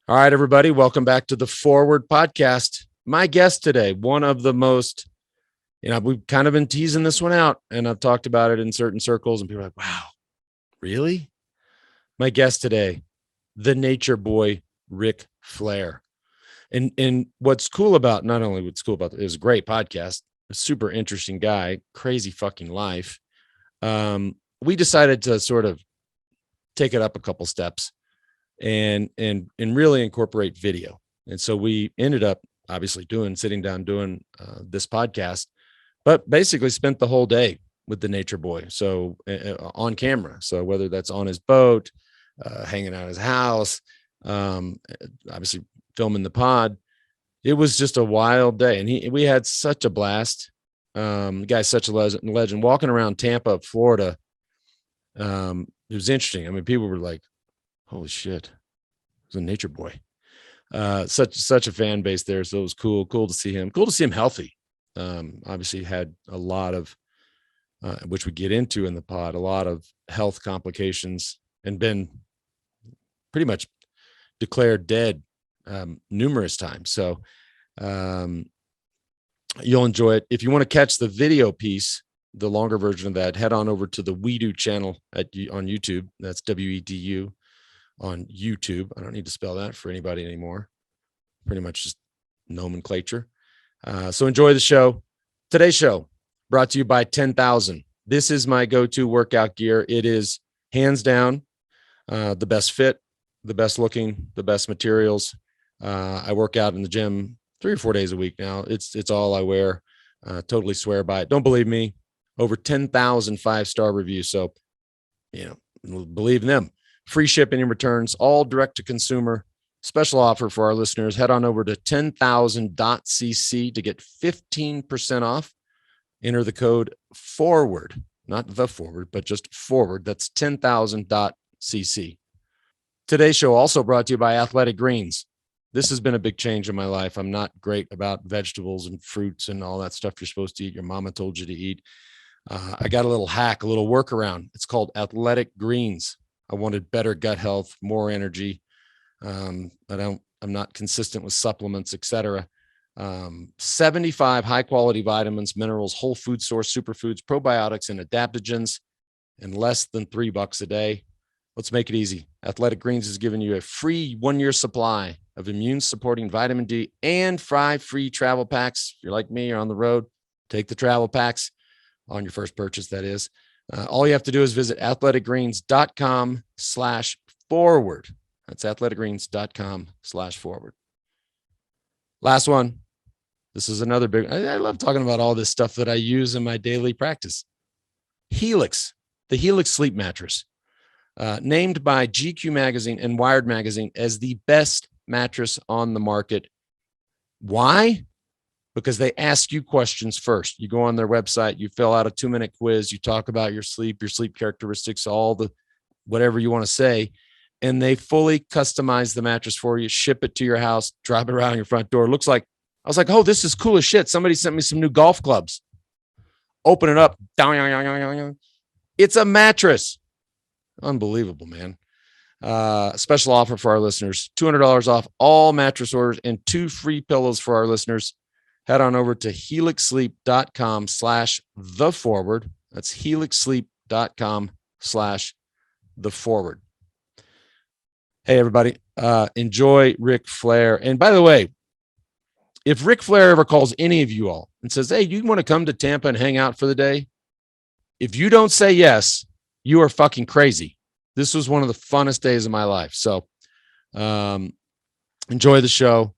All right, everybody, welcome back to the Forward Podcast. My guest today, one of the most, we've kind of been teasing this one out, and I've talked about it in certain circles, and people are like, wow, really? My guest today, the nature boy, Ric Flair. And what's cool about, not only what's cool about it was a great podcast, a super interesting guy, crazy fucking life. We decided to sort of take it up a couple steps and really incorporate video. And so we ended up obviously sitting down doing this podcast, but basically spent the whole day with the nature boy. So on camera. So whether that's on his boat, hanging out at his house, obviously filming the pod, it was just a wild day. And we had such a blast. The guy's such a legend. Walking around Tampa, Florida, it was interesting. I mean, people were like, holy shit, it was a nature boy. Such a fan base there. So it was cool to see him. Cool to see him healthy. Obviously had a lot of, which we get into in the pod, a lot of health complications and been pretty much declared dead numerous times. So you'll enjoy it. If you want to catch the video piece, the longer version of that, head on over to the We Do channel on YouTube. That's WEDU on YouTube. I don't need to spell that for anybody anymore. Pretty much just nomenclature. So enjoy the show. Today's show brought to you by 10,000. This is my go-to workout gear. It is hands down the best fit, the best looking, the best materials. I work out in the gym 3 or 4 days a week now. It's all I wear. Totally swear by it. Don't believe me? Over 10,000 5-star reviews. So, believe in them. Free shipping and returns, all direct to consumer. Special offer for our listeners. Head on over to 10,000.cc to get 15% off. Enter the code FORWARD, not the forward, but just forward. That's 10,000.cc. Today's show also brought to you by Athletic Greens. This has been a big change in my life. I'm not great about vegetables and fruits and all that stuff you're supposed to eat. Your mama told you to eat. I got a little hack, a little workaround. It's called Athletic Greens. I wanted better gut health, more energy. I'm not consistent with supplements, etc. 75 high quality vitamins, minerals, whole food source, superfoods, probiotics, and adaptogens, and less than $3 a day. Let's make it easy. Athletic Greens is giving you a free 1-year supply of immune supporting vitamin D and 5 free travel packs. If you're like me, you're on the road, take the travel packs on your first purchase. That is, all you have to do is visit athleticgreens.com/forward. That's athleticgreens.com/forward. Last one. This is another big, I love talking about all this stuff that I use in my daily practice. HELIX, the HELIX sleep mattress, named by GQ magazine and Wired magazine as the best mattress on the market. Why? Because they ask you questions first. You go on their website, you fill out a 2-minute quiz, you talk about your sleep characteristics, all the whatever you want to say, and they fully customize the mattress for you, ship it to your house, drop it around your front door. It looks like, I was like, oh, this is cool as shit. Somebody sent me some new golf clubs. Open it up. It's a mattress. Unbelievable, man. Special offer for our listeners, $200 off all mattress orders and 2 free pillows for our listeners. Head on over to helixsleep.com/theforward. That's helixsleep.com/theforward. Hey, everybody, enjoy Ric Flair. And by the way, if Ric Flair ever calls any of you all and says, hey, you want to come to Tampa and hang out for the day? If you don't say yes, you are fucking crazy. This was one of the funnest days of my life. So enjoy the show.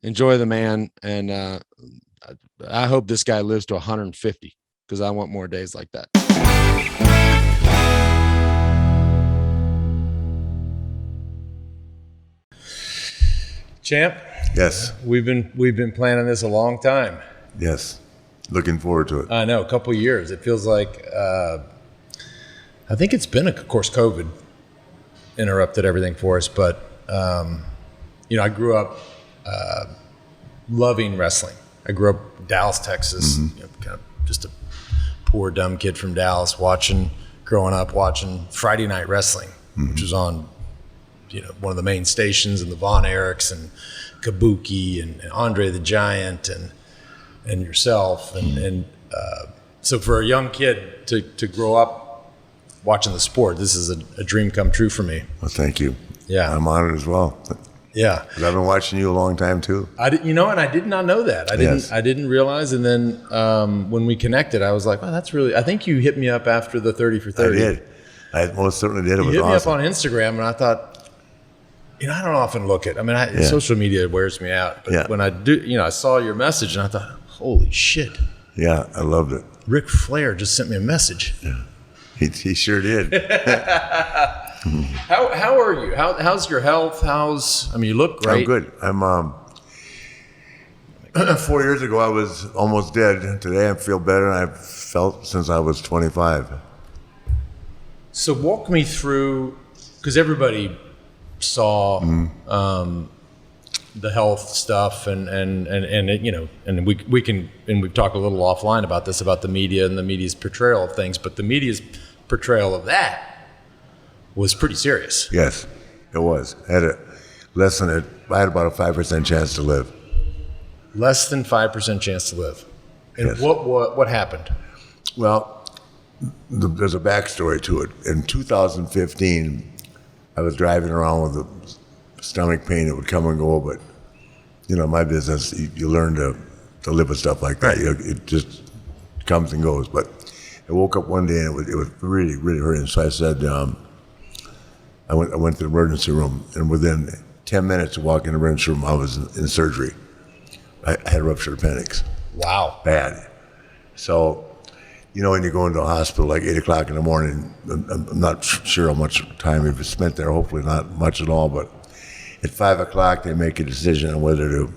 Enjoy the man. And I hope this guy lives to 150 because I want more days like that. Champ? Yes. We've been planning this a long time. Yes. Looking forward to it. I know, a couple of years. It feels like I think it's been, of course, COVID interrupted everything for us, but I grew up loving wrestling. I grew up in Dallas, Texas, kind of just a poor, dumb kid from Dallas growing up watching Friday Night Wrestling, which was on one of the main stations, and the Von Erichs and Kabuki and Andre the Giant and yourself. And so for a young kid to grow up watching the sport, this is a dream come true for me. Well, thank you. Yeah. I'm honored as well. Yeah. 'Cause I've been watching you a long time too. And I did not know that. I didn't realize. And then when we connected, I was like, oh, that's really, I think you hit me up after the 30 for 30. I did. I most certainly did. It was You hit me up awesome. on Instagram, and I thought, I don't often look at, social media wears me out. But when I do, I saw your message, and I thought, holy shit. Yeah, I loved it. Ric Flair just sent me a message. Yeah. He sure did. How are you? How's your health? You look great. I'm good. I'm 4 years ago I was almost dead. Today I feel better than I've felt since I was 25. So walk me through, because everybody saw the health stuff and we can, and we've talked a little offline about this, about the media and the media's portrayal of things, but the media's portrayal of that was pretty serious. Yes, it was. I had about a 5% chance to live. Less than 5% chance to live. And Yes. what happened? Well, there's a backstory to it. In 2015, I was driving around with a stomach pain that would come and go, but my business, you learn to live with stuff like that. Right. It just comes and goes. But I woke up one day and it was really, really hurting. So I said, I went to the emergency room, and within 10 minutes of walking in the emergency room, I was in surgery. I had ruptured appendix. Wow. Bad. So, when you go into a hospital like 8 o'clock in the morning, I'm not sure how much time you've spent there, hopefully not much at all, but at 5 o'clock they make a decision on whether to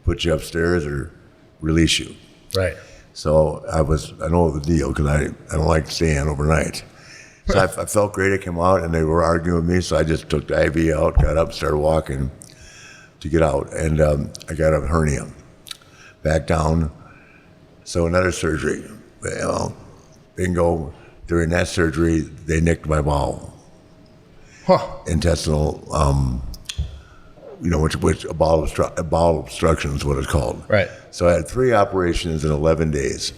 put you upstairs or release you. Right. So I know the deal because I don't like staying overnight. So I felt great. I came out and they were arguing with me, so I just took the IV out, got up, started walking to get out, and I got a hernia. Back down. So another surgery. Bingo. During that surgery, they nicked my bowel. Intestinal, which a bowel obstruction is what it's called. Right. So I had 3 operations in 11 days.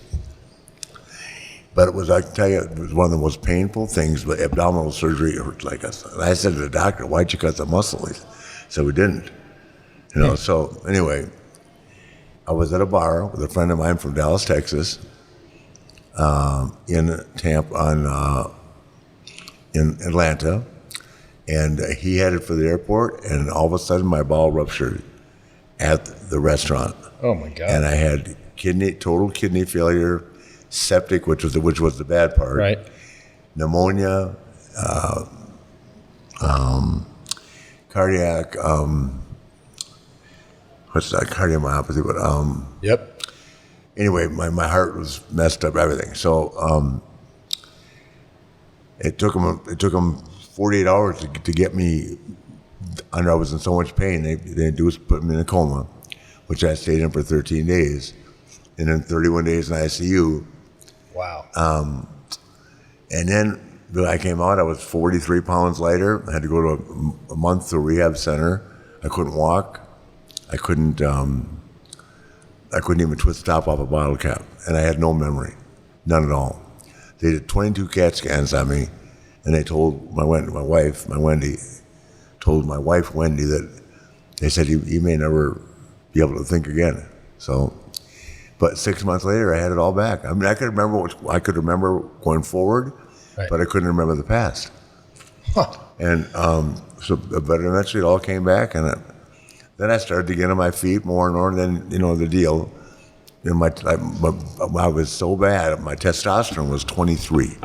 But it was, I can tell you, it was one of the most painful things. But abdominal surgery hurt like us. And I said to the doctor, "Why'd you cut the muscle?" He said, "We didn't." So anyway, I was at a bar with a friend of mine from Dallas, Texas, in Atlanta, and he headed for the airport, and all of a sudden my bowel ruptured at the restaurant. Oh my God. And I had total kidney failure, septic, which was the bad part, Right. pneumonia, cardiac, cardiomyopathy, but Yep. anyway, my heart was messed up, everything. So it took them 48 hours to get me under. I was in so much pain. They do was put me in a coma, which I stayed in for 13 days, and then 31 days in ICU. Wow. And then when I came out, I was 43 pounds lighter. I had to go to a month to a rehab center. I couldn't walk. I couldn't even twist the top off a bottle cap, and I had no memory, none at all. They did 22 CAT scans on me, and they told my wife Wendy, that they said you may never be able to think again. So, but 6 months later, I had it all back. I could remember going forward, Right. but I couldn't remember the past. Huh. And but eventually it all came back, and then I started to get on my feet more and more. And then the deal. And I was so bad. My testosterone was 23.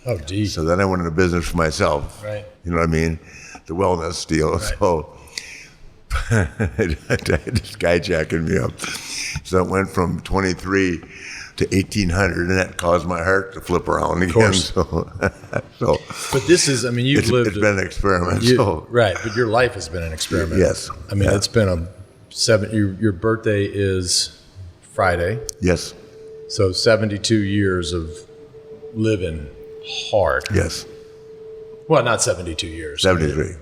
Oh, geez. So then I went into business for myself. Right. You know what I mean? The wellness deal. Right. So this guy jacking me up. So it went from 23 to 1,800, and that caused my heart to flip around again. course. So But this is, you've lived. it's been an experiment. Right, but your life has been an experiment. Yes. It's been your birthday is Friday, Yes. so 72 years of living hard. Yes. Well, not 72 years. 73.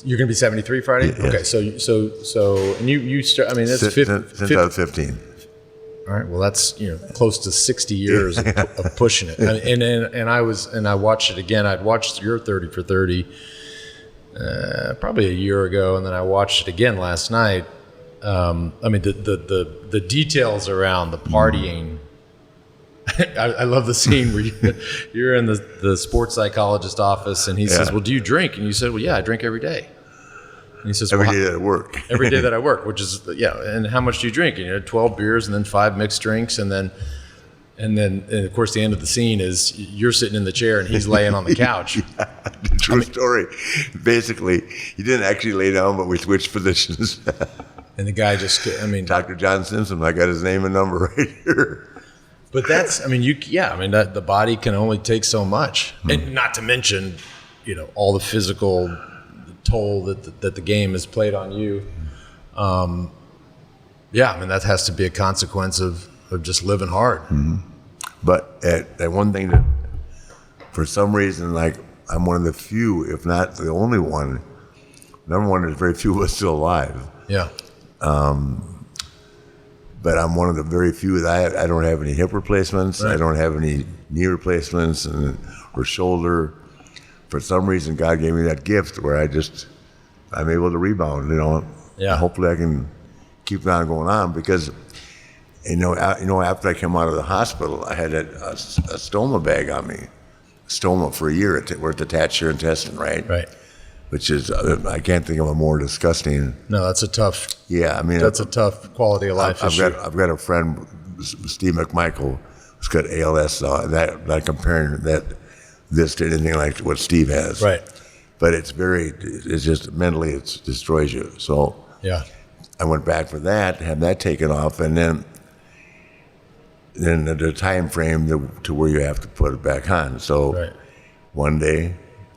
You're going to be 73 Friday? Yes. Okay. So, and you start, I mean, that's Since I was 15. All right. Well, that's, close to 60 years of pushing it. And I watched it again. I'd watched your 30 for 30, probably a year ago. And then I watched it again last night. I mean, the details around the partying, I love the scene where you're in the sports psychologist office and he says, well, do you drink? And you said, well, yeah, I drink every day. And he says, Every day that I work. Every day that I work, which is, and how much do you drink? And 12 beers and then 5 mixed drinks. And then of course, the end of the scene is you're sitting in the chair and he's laying on the couch. True story. Basically, he didn't actually lay down, but we switched positions. And the guy just, Dr. John Simpson, I got his name and number right here. But that's, that the body can only take so much. And not to mention, all the physical toll that the game has played on you. That has to be a consequence of just living hard. Mm-hmm. But at one thing that, for some reason, like I'm one of the few, if not the only one, number one, there's very few of us still alive. Yeah. But I'm one of the very few that I don't have any hip replacements. Right. I don't have any knee replacements or shoulder. For some reason, God gave me that gift where I'm able to rebound. Yeah. Hopefully, I can keep on going on because, after I came out of the hospital, I had a stoma bag on me, stoma for a year where it attached your intestine, right? Right. Which is, I can't think of a more disgusting. No, that's a tough. Yeah, that's a tough quality of life issue. I've got a friend, Steve McMichael, who's got ALS. Not comparing this to anything like what Steve has. Right. But it's just mentally it destroys you. So yeah, I went back for that, had that taken off, and then the time frame to where you have to put it back on. So right. 1 day,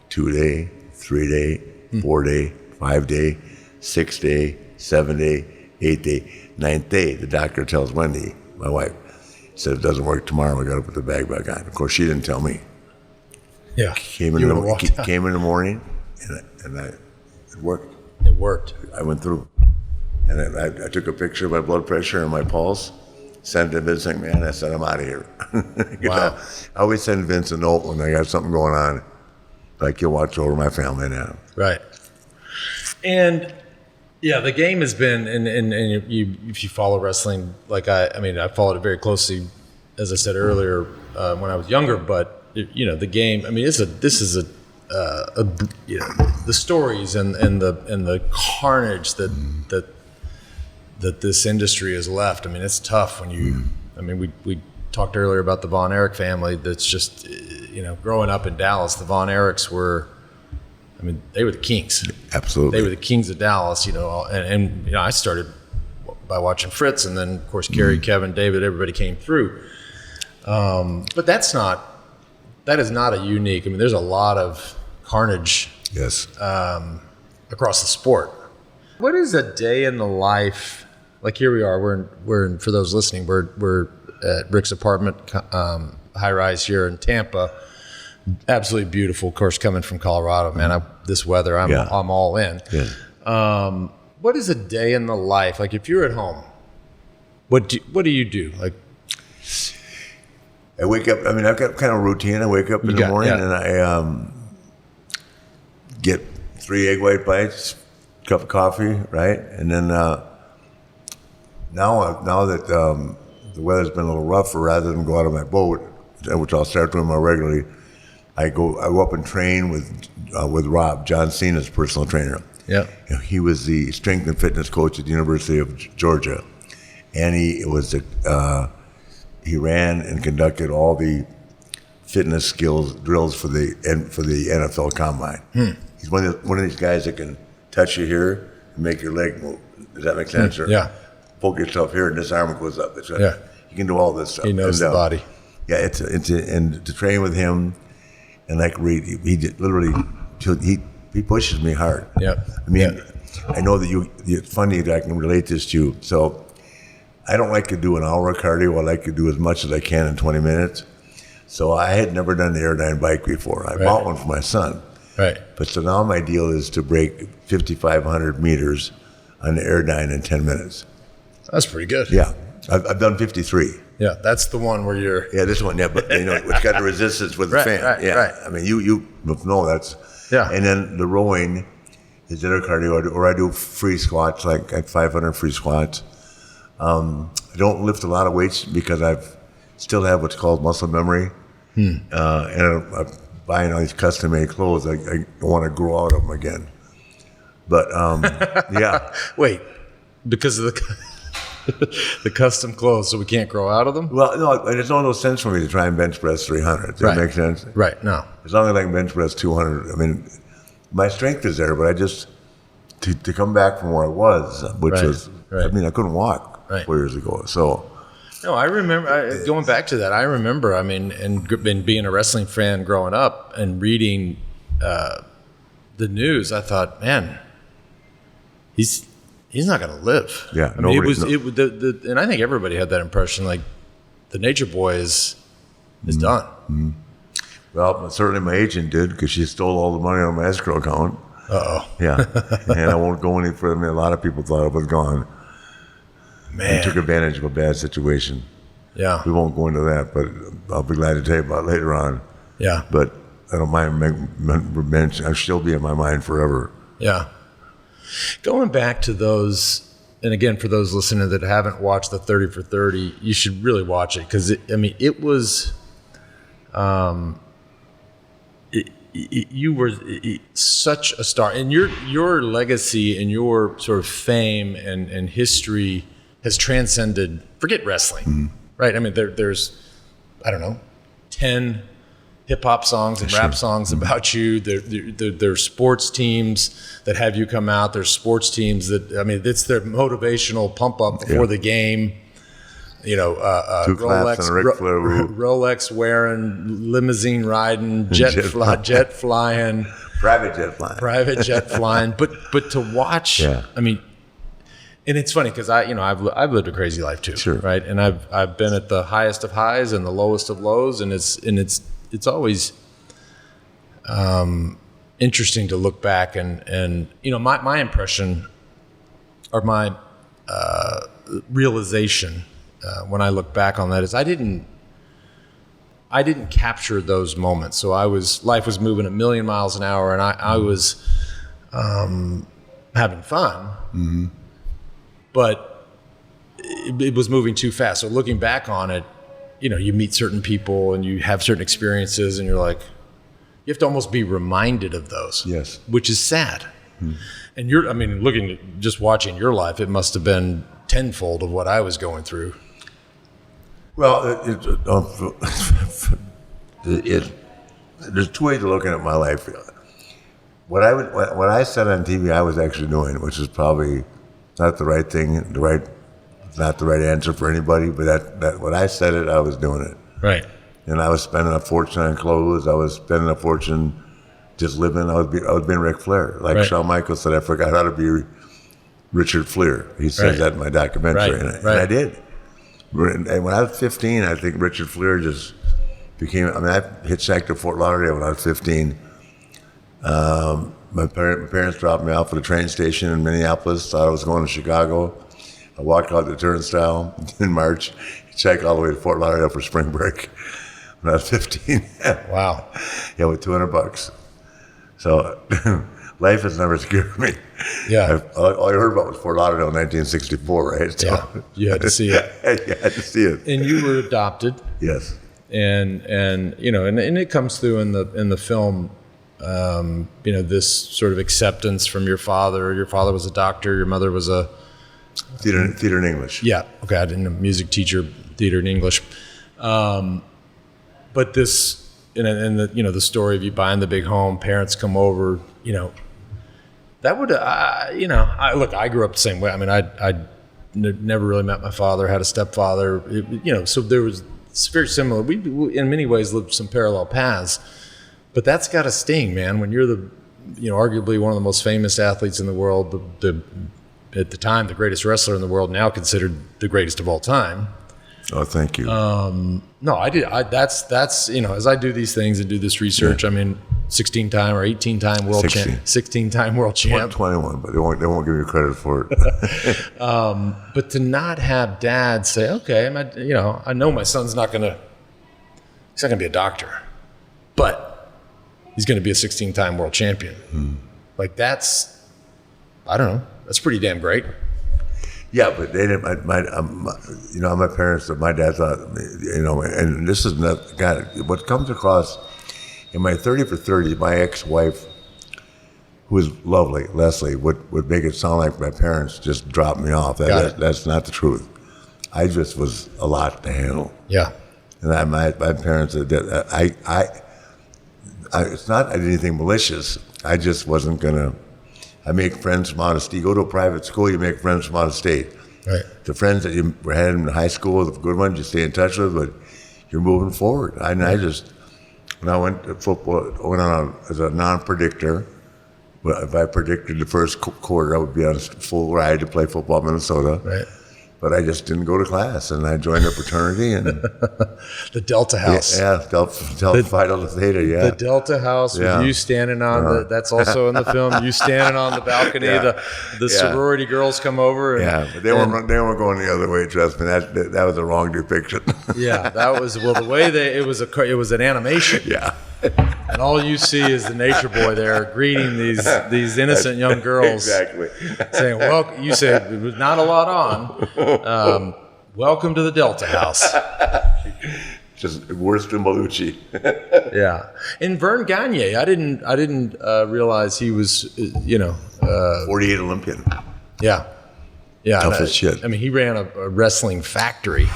2 day, 3 day, 4 day, 5 day, 6 day, 7 day, 8 day, 9th day. The doctor tells Wendy, my wife, said if it doesn't work tomorrow, we got to put the bag back on. Of course, she didn't tell me. Yeah, came in the morning, and it worked. It worked. I went through, and I took a picture of my blood pressure and my pulse, sent it to Vince McMahon. I said, I'm out of here. Wow. I always send Vince a note when I got something going on, like you'll watch over my family now. Right. And yeah, the game has been, and if you follow wrestling, I followed it very closely, as I said earlier, when I was younger. But the game. The stories and the carnage that this industry has left. It's tough when you. We talked earlier about the Von Erich family. That's just growing up in Dallas, the Von Erichs were. They were the kings. Absolutely. They were the kings of Dallas, and I started by watching Fritz, and then, of course, Kerry, Kevin, David, everybody came through. But that is not a unique, there's a lot of carnage Yes. Across the sport. What is a day in the life, like here we are, we're in, for those listening, we're at Rick's apartment, high rise here in Tampa. Absolutely beautiful, of course, coming from Colorado, man. This weather, I'm all in. Yeah. What is a day in the life? Like if you're at home, what do you do? Like I wake up. I've got kind of a routine. I wake up in the morning and I get 3 egg white bites, cup of coffee, right, and then now that the weather's been a little rougher, rather than go out of my boat, which I'll start doing more regularly, I go up and train with Rob, John Cena's personal trainer. Yeah, he was the strength and fitness coach at the University of Georgia, and he ran and conducted all the fitness skills drills for the NFL Combine. He's one of these guys that can touch you here and make your leg move. Does that make sense? Or poke yourself here and this arm goes up. He can do all this stuff. He knows the body. Yeah, and to train with him, and like Reid, he pushes me hard. Yeah. I know that it's funny that I can relate this to you. So I don't like to do an hour of cardio. I like to do as much as I can in 20 minutes. So I had never done the Airdyne bike before. I bought one for my son. Right. But so now my deal is to break 5,500 meters on the Airdyne in 10 minutes. That's pretty good. Yeah. I've done 53. Yeah, that's the one where you're. Yeah, this one, yeah, but it's got the resistance with the Right, fan. right, yeah. right. I mean, you know that's. Yeah. And then the rowing is inner cardio, or I do free squats, like at 500 free squats. I don't lift a lot of weights because still have what's called muscle memory. And I'm buying all these custom-made clothes. I don't want to grow out of them again. But, yeah. Wait, because of the custom clothes, so we can't grow out of them? Well, no, there's no sense for me to try and bench press 300. Does that make sense? Right, no. As long as I can bench press 200, I mean, my strength is there, but I just, to come back from where I was, which was, I mean, I couldn't walk 4 years ago. So, no, I remember, going back to that, I remember, I mean, and being a wrestling fan growing up and reading the news, I thought, man, he's not going to live. Yeah, I mean, and I think everybody had that impression, like the Nature Boy is done. Mm-hmm. Well, certainly my agent did, because she stole all the money on my escrow account. Uh-oh. Yeah, and I won't go any further. I mean, a lot of people thought it was gone. Man. I took advantage of a bad situation. Yeah. We won't go into that, but I'll be glad to tell you about it later on. Yeah. But I don't mind revenge. I'll still be in my mind forever. Yeah. Going back to those, and again, for those listening that haven't watched the 30 for 30, you should really watch it, because it was, you were such a star, and your legacy and your sort of fame and history has transcended, forget wrestling, right? I mean, there's, I don't know, 10 hip hop songs and rap songs about you. There's sports teams that have you come out. There's sports teams that, I mean, it's their motivational pump up before the game. You know, Rolex wearing, limousine riding, jet flying, private jet flying. But to watch, I mean, and it's funny because I've lived a crazy life too, right? And I've been at the highest of highs and the lowest of lows, and it's always interesting to look back and my impression or my realization when I look back on that is I didn't capture those moments. So life was moving a million miles an hour, and I was having fun, but it was moving too fast. So looking back on it, you meet certain people and you have certain experiences, and you're like, you have to almost be reminded of those. Yes. Which is sad. And just watching your life, it must have been tenfold of what I was going through. Well, there's two ways of looking at my life. What I said on TV, I was actually doing, which is probably not the right thing, not the right answer for anybody, but that when I said it, I was doing it. Right. And I was spending a fortune on clothes. I was spending a fortune just living. I was being Ric Flair. Like Shawn Michaels said, I forgot how to be Richard Flair. He says that in my documentary, and I did. And when I was 15, I think Richard Flair just became, I hitchhiked to Fort Lauderdale when I was 15. My parents dropped me off at a train station in Minneapolis, thought I was going to Chicago. I walked out the turnstile in March, hitchhiked all the way to Fort Lauderdale for spring break when I was 15. Wow. Yeah, with $200. So life has never scared me. Yeah. All I heard about was Fort Lauderdale in 1964, right? So, yeah. You had to see it. You had to see it. And you were adopted. Yes. And it comes through in the film, this sort of acceptance from your father. Your father was a doctor. Your mother was a theater and English. Yeah. Okay. I didn't know, music teacher, theater and English. But this, and the story of you buying the big home, parents come over, that would, I grew up the same way. I mean, I never really met my father, had a stepfather, so there was, it's very similar. We in many ways lived some parallel paths, but that's got to sting, man, when you're arguably one of the most famous athletes in the world, at the time, the greatest wrestler in the world, now considered the greatest of all time. Oh, thank you. No, I did. That's as I do these things and do this research. I mean, 16-time or 18-time world 16. champ, 16-time world champ. 21, but they won't give you credit for it. But to not have dad say, okay, I know my son's he's not going to be a doctor, but he's going to be a 16-time world champion. Like that's, I don't know, that's pretty damn great. Yeah, but they didn't. My parents, my dad thought, and this is not, God, what comes across in my 30 for 30, my ex-wife, who was lovely, Leslie, would make it sound like my parents just dropped me off. That's not the truth. I just was a lot to handle. Yeah. And my parents, it's not anything malicious. I just wasn't gonna. I make friends from out of state. You go to a private school, you make friends from out of state. Right. The friends that you had in high school, the good ones, you stay in touch with, but you're moving forward. When I went to football, went on as a non-predictor. If I predicted the first quarter, I would be on a full ride to play football in Minnesota. Right. But I just didn't go to class, and I joined a fraternity. And the Delta House. Yeah, Delta Phi Delta Theta, yeah. The Delta House with you standing on that's also in the film, you standing on the balcony, the sorority girls come over. And, but they weren't going the other way, trust me. That was a wrong depiction. Yeah, that was, the way it was an animation. Yeah. And all you see is the nature boy there greeting these innocent young girls. Exactly. Saying, well, you said there was not a lot on. Welcome to the Delta House. Just worse than Belushi. Yeah. And Verne Gagne, I didn't realize he was, 48 Olympian. Yeah. Yeah. Tough as shit. I mean, he ran a wrestling factory.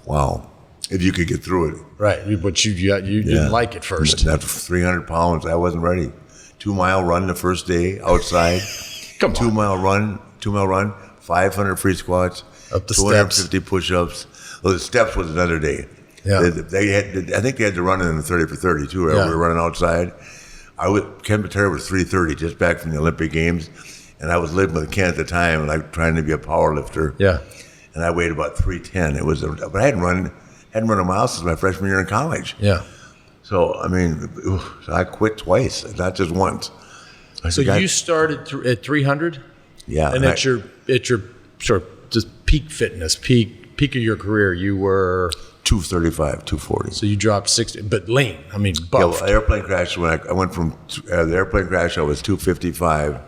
Wow. If you could get through it. Right. But you didn't like it first. That's 300 pounds. I wasn't ready. 2 mile run the first day outside. Come on. 2 mile run, 500 free squats, up the 250 steps. push-ups. Well, the steps was another day. Yeah. I think they had to run it in the 30 for 30 too. Right? Yeah. We were running outside. Ken Patera was 330 just back from the Olympic Games, and I was living with Ken at the time, and trying to be a power lifter. Yeah. And I weighed about 310. But I hadn't run a mile since my freshman year in college. Yeah. So I quit twice, not just once. So you started at 300. Yeah. And at your sort of just peak fitness, peak of your career, you were 235, 240. So you dropped 60, but lean. I mean, buffed. Yeah, airplane crash. When I went from the airplane crash, I was 255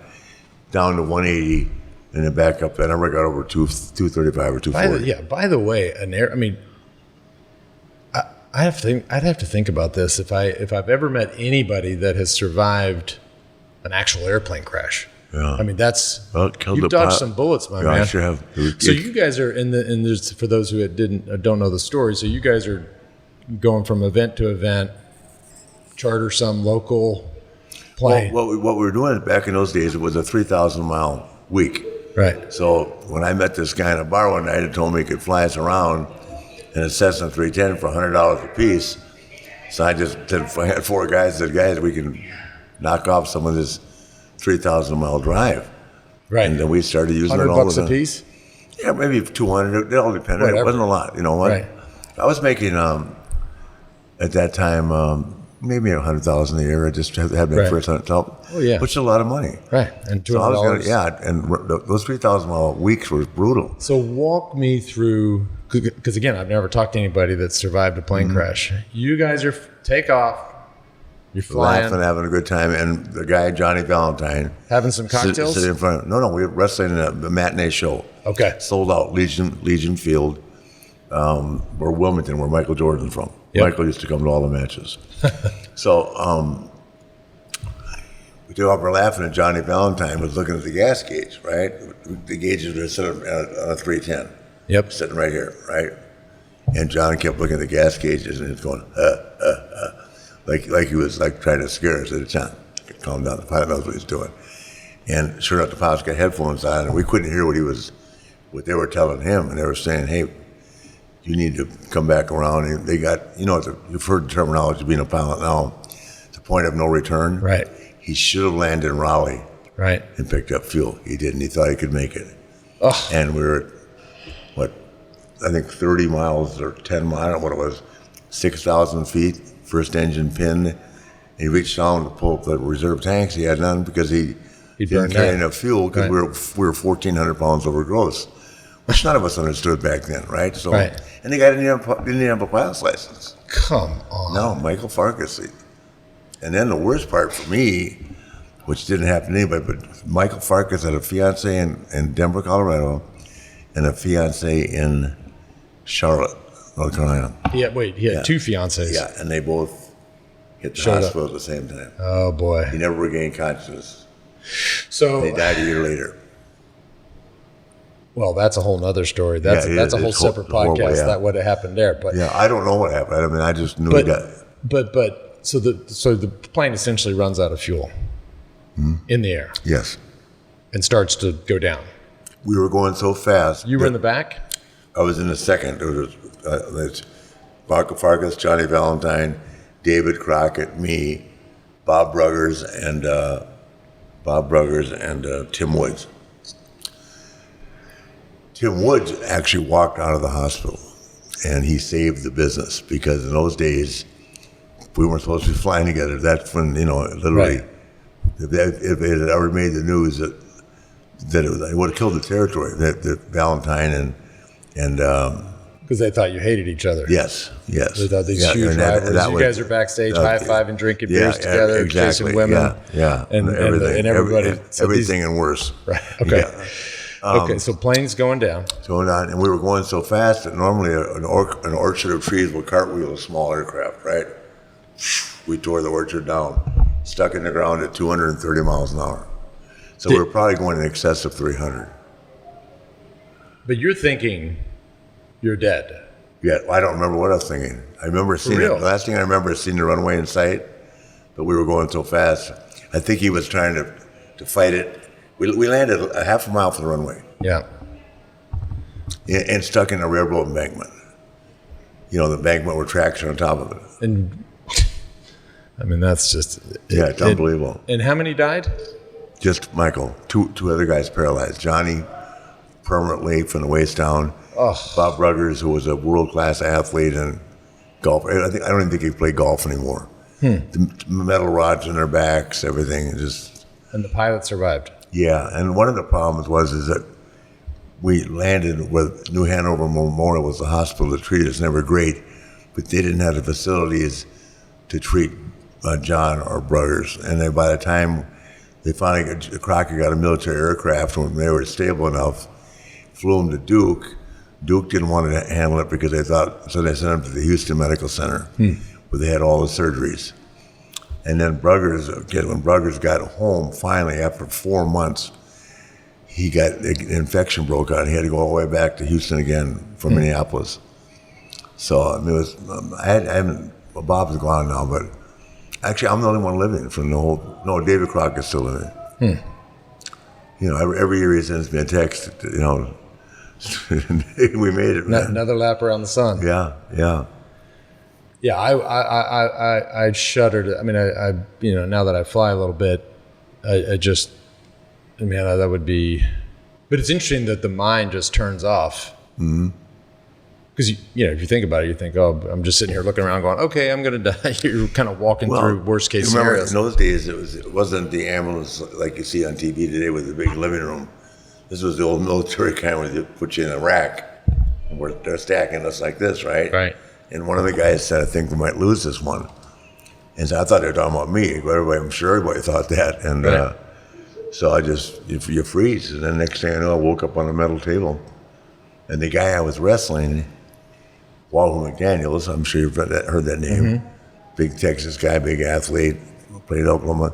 down to 180, and then back up. And I got over 235 or 240. By the way, I'd have to think about this. If I've ever met anybody that has survived an actual airplane crash. Yeah. I mean, you've dodged some bullets, my man. I sure have. So you guys are there's, for those who don't know the story, so you guys are going from event to event, charter some local plane. Well, what we were doing back in those days, it was a 3,000 mile week. Right. So when I met this guy in a bar one night, he told me he could fly us around in a Cessna 310 for $100 a piece. So I had 4 guys that said, guys, we can knock off some of this 3,000 mile drive. Right. And then we started using it all the time. $100 a piece? Yeah, maybe 200. It all depended. Whatever. It wasn't a lot. You know what? Right. I was making, at that time, maybe $100,000 a year. I just had my first $100,000. Oh, yeah. Which is a lot of money. Right. And $200. So those 3,000 mile weeks were brutal. So walk me through, because again, I've never talked to anybody that survived a plane crash. You guys are take off. You're flying, laughing, having a good time, and the guy Johnny Valentine having some cocktails. Sitting in front. No, we were wrestling in a matinee show. Okay, sold out Legion Field, or Wilmington, where Michael Jordan's from. Yep. Michael used to come to all the matches. So we took off, we're laughing, and Johnny Valentine was looking at the gas gauge. Right, the gauges were sitting on a 310. Yep, sitting right here. Right, and John kept looking at the gas gauges, and he was going, like he was like trying to scare us at the time. Calm down, the pilot knows what he's doing. And sure enough, the pilots got headphones on, and we couldn't hear what they were telling him. And they were saying, "Hey, you need to come back around." And they got, you've heard the terminology of being a pilot now, the point of no return. Right. He should have landed in Raleigh. Right. And picked up fuel. He didn't. He thought he could make it. Oh. And we were at, I think 30 miles or 10 miles, I don't know what it was, 6,000 feet. First engine pin, He reached down to pull up the reserve tanks. He had none because he didn't burned carry out. enough fuel because we were 1,400 pounds over gross, which none of us understood back then, right? So, Right. And the guy didn't even have a pilot's license. Come on. No, Michael Farkas. And then the worst part for me, which didn't happen to anybody, but Michael Farkas had a fiance in Denver, Colorado, and a fiance in Charlotte, North Carolina. He had two fiancés. Yeah, and they both hit the Showed up. hospital at the same time. Oh boy. He never regained consciousness. So They died a year later. well, that's a whole nother story. That's Yeah, that's a whole it's separate horrible, podcast. yeah. That would have happened there. But Yeah, I don't know what happened. I mean, I just knew he got. but so the plane essentially runs out of fuel in the air Yes, and starts to go down. we were going so fast. You were that in the back? I was in the second. It was it's Michael Farkas, Johnny Valentine, David Crockett, me, Bob Bruggers, and Tim Woods. Tim Woods actually walked out of the hospital, and he saved the business because in those days we weren't supposed to be flying together. That's when literally, Right. if it had ever made the news that it would have killed the territory. That Valentine and Because they thought you hated each other. yes. They thought these Yeah, huge and that- rivalries. that You was- guys are backstage high-fiving, drinking yeah, beers together, exactly, chasing women. Yeah. And everything, everybody. so these- everything and worse. right. Okay. Yeah. Okay. So plane's going down. Going on, and we were going so fast that normally an orchard of trees would cartwheel a small aircraft, right? We tore the orchard down, stuck in the ground at 230 miles an hour. So we were probably going in excess of 300. But you're thinking you're dead. Yeah, I don't remember what I was thinking. I remember seeing it. real? The last thing I remember is seeing the runway in sight, but we were going so fast. I think he was trying to fight it. We landed a half a mile from the runway Yeah. and stuck in a railroad embankment. The embankment with traction on top of it. And I mean, that's just. Yeah, it's unbelievable. And how many died? Just Michael. Two other guys paralyzed. Johnny, permanently from the waist down. Oh. Bob Ruggers, who was a world-class athlete and golf. I don't even think he played golf anymore. The metal rods in their backs, everything. Just And the pilot survived. yeah. And one of the problems is that we landed with New Hanover Memorial was the hospital that treated us. And they were great, but they didn't have the facilities to treat John or Bruggers. And then by the time they finally Crocker got a military aircraft when they were stable enough, flew him to Duke. Duke didn't want to handle it because they thought, so they sent him to the Houston Medical Center where they had all the surgeries. And then Bruggers, again, when Bruggers got home, finally, after 4 months, he got an infection broke out. He had to go all the way back to Houston again from Minneapolis. So I mean, it was, I haven't, well, Bob's gone now, but actually I'm the only one living from the whole, no, David Crockett's still living. Every year he sends me a text, we made it, man. Another lap around the sun. Yeah. Yeah, I shuddered. I mean, I now that I fly a little bit, that would be. But it's interesting that the mind just turns off. Because if you think about it, you think, oh, I'm just sitting here looking around, going, okay, I'm going to die. You're kind of walking through worst case remember, scenarios. in those days, it wasn't the ambulance like you see on TV today with the big living room. This was the old military kind where they put you in a rack, and they're stacking us like this, right? Right. And one of the guys said, I think we might lose this one. And so I thought they were talking about me. I'm sure everybody thought that. And Right. so you freeze. And then next thing I know, I woke up on a metal table. And the guy I was wrestling, Walter McDaniels, I'm sure you've heard that name. Big Texas guy, big athlete, played Oklahoma,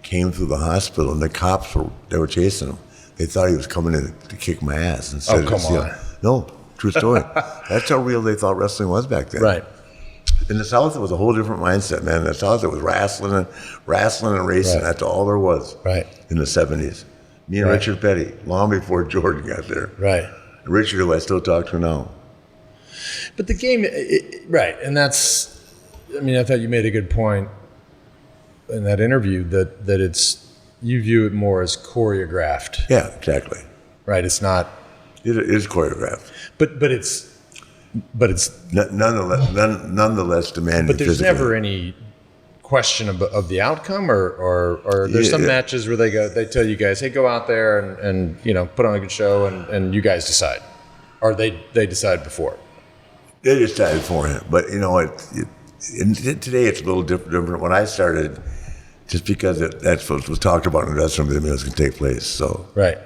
came through the hospital, and the cops were chasing him. They thought he was coming in to kick my ass. Instead come on. No, true story. That's how real they thought wrestling was back then. Right. In the South, it was a whole different mindset, man. In the South, it was wrestling and racing. Right. That's all there was. Right. In the 70s. Me and Right. Richard Petty, long before Jordan got there. Right. Richard, who I still talk to now. But the game, right, and that's. I mean, I thought you made a good point in that interview that it's you view it more as choreographed. Yeah, exactly. Right. It's not. It is choreographed. But it's. But it's. Nonetheless demanding. But there's physically. never any question of the outcome, or there's some matches where they tell you guys, hey, go out there and put on a good show, and you guys decide, or they decide before. They decided beforehand, but today it's a little different. When I started, just because that's what was talked about in the dressing room, it was going to take place. So right,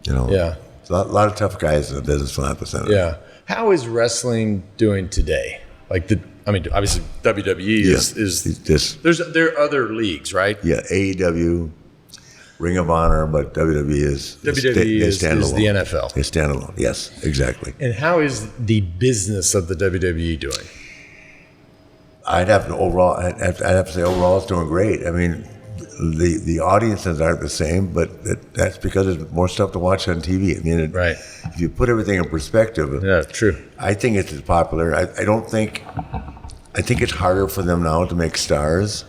yeah, a lot of tough guys in the business from that percent. Yeah, how is wrestling doing today? Like obviously WWE is there are other leagues, right? Yeah, AEW, Ring of Honor, but WWE is the NFL. They stand alone. Yes, exactly. And how is the business of the WWE doing? I'd have to say overall it's doing great. I mean, the audiences aren't the same, but that's because there's more stuff to watch on TV. I mean, right. If you put everything in perspective, yeah, true. I think it's as popular. I think it's harder for them now to make stars.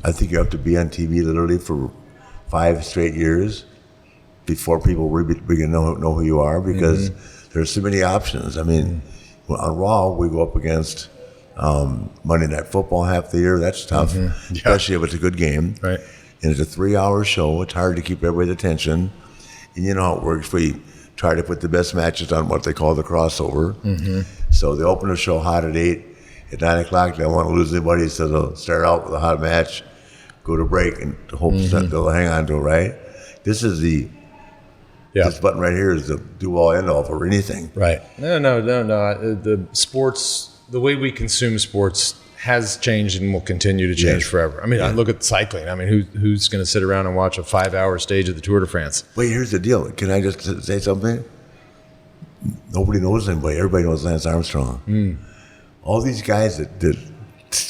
I think you have to be on TV literally for 5 straight years before people really begin to know who you are, because there's so many options. I mean, on Raw, we go up against Monday Night Football half the year. That's tough, especially if it's a good game. Right. And it's a 3-hour show. It's hard to keep everybody's attention. And you know how it works. We try to put the best matches on what they call the crossover. So they open the show hot at 8. At 9 o'clock, they don't want to lose anybody, so they'll start out with a hot match, go to break, and hope they'll hang on to it, right? This is this button right here is the do-all, end-all for anything. Right. No. The sports, the way we consume sports has changed and will continue to change forever. I mean, I look at cycling. I mean, who's going to sit around and watch a 5-hour stage of the Tour de France? Wait, here's the deal. Can I just say something? Nobody knows anybody. Everybody knows Lance Armstrong. All these guys that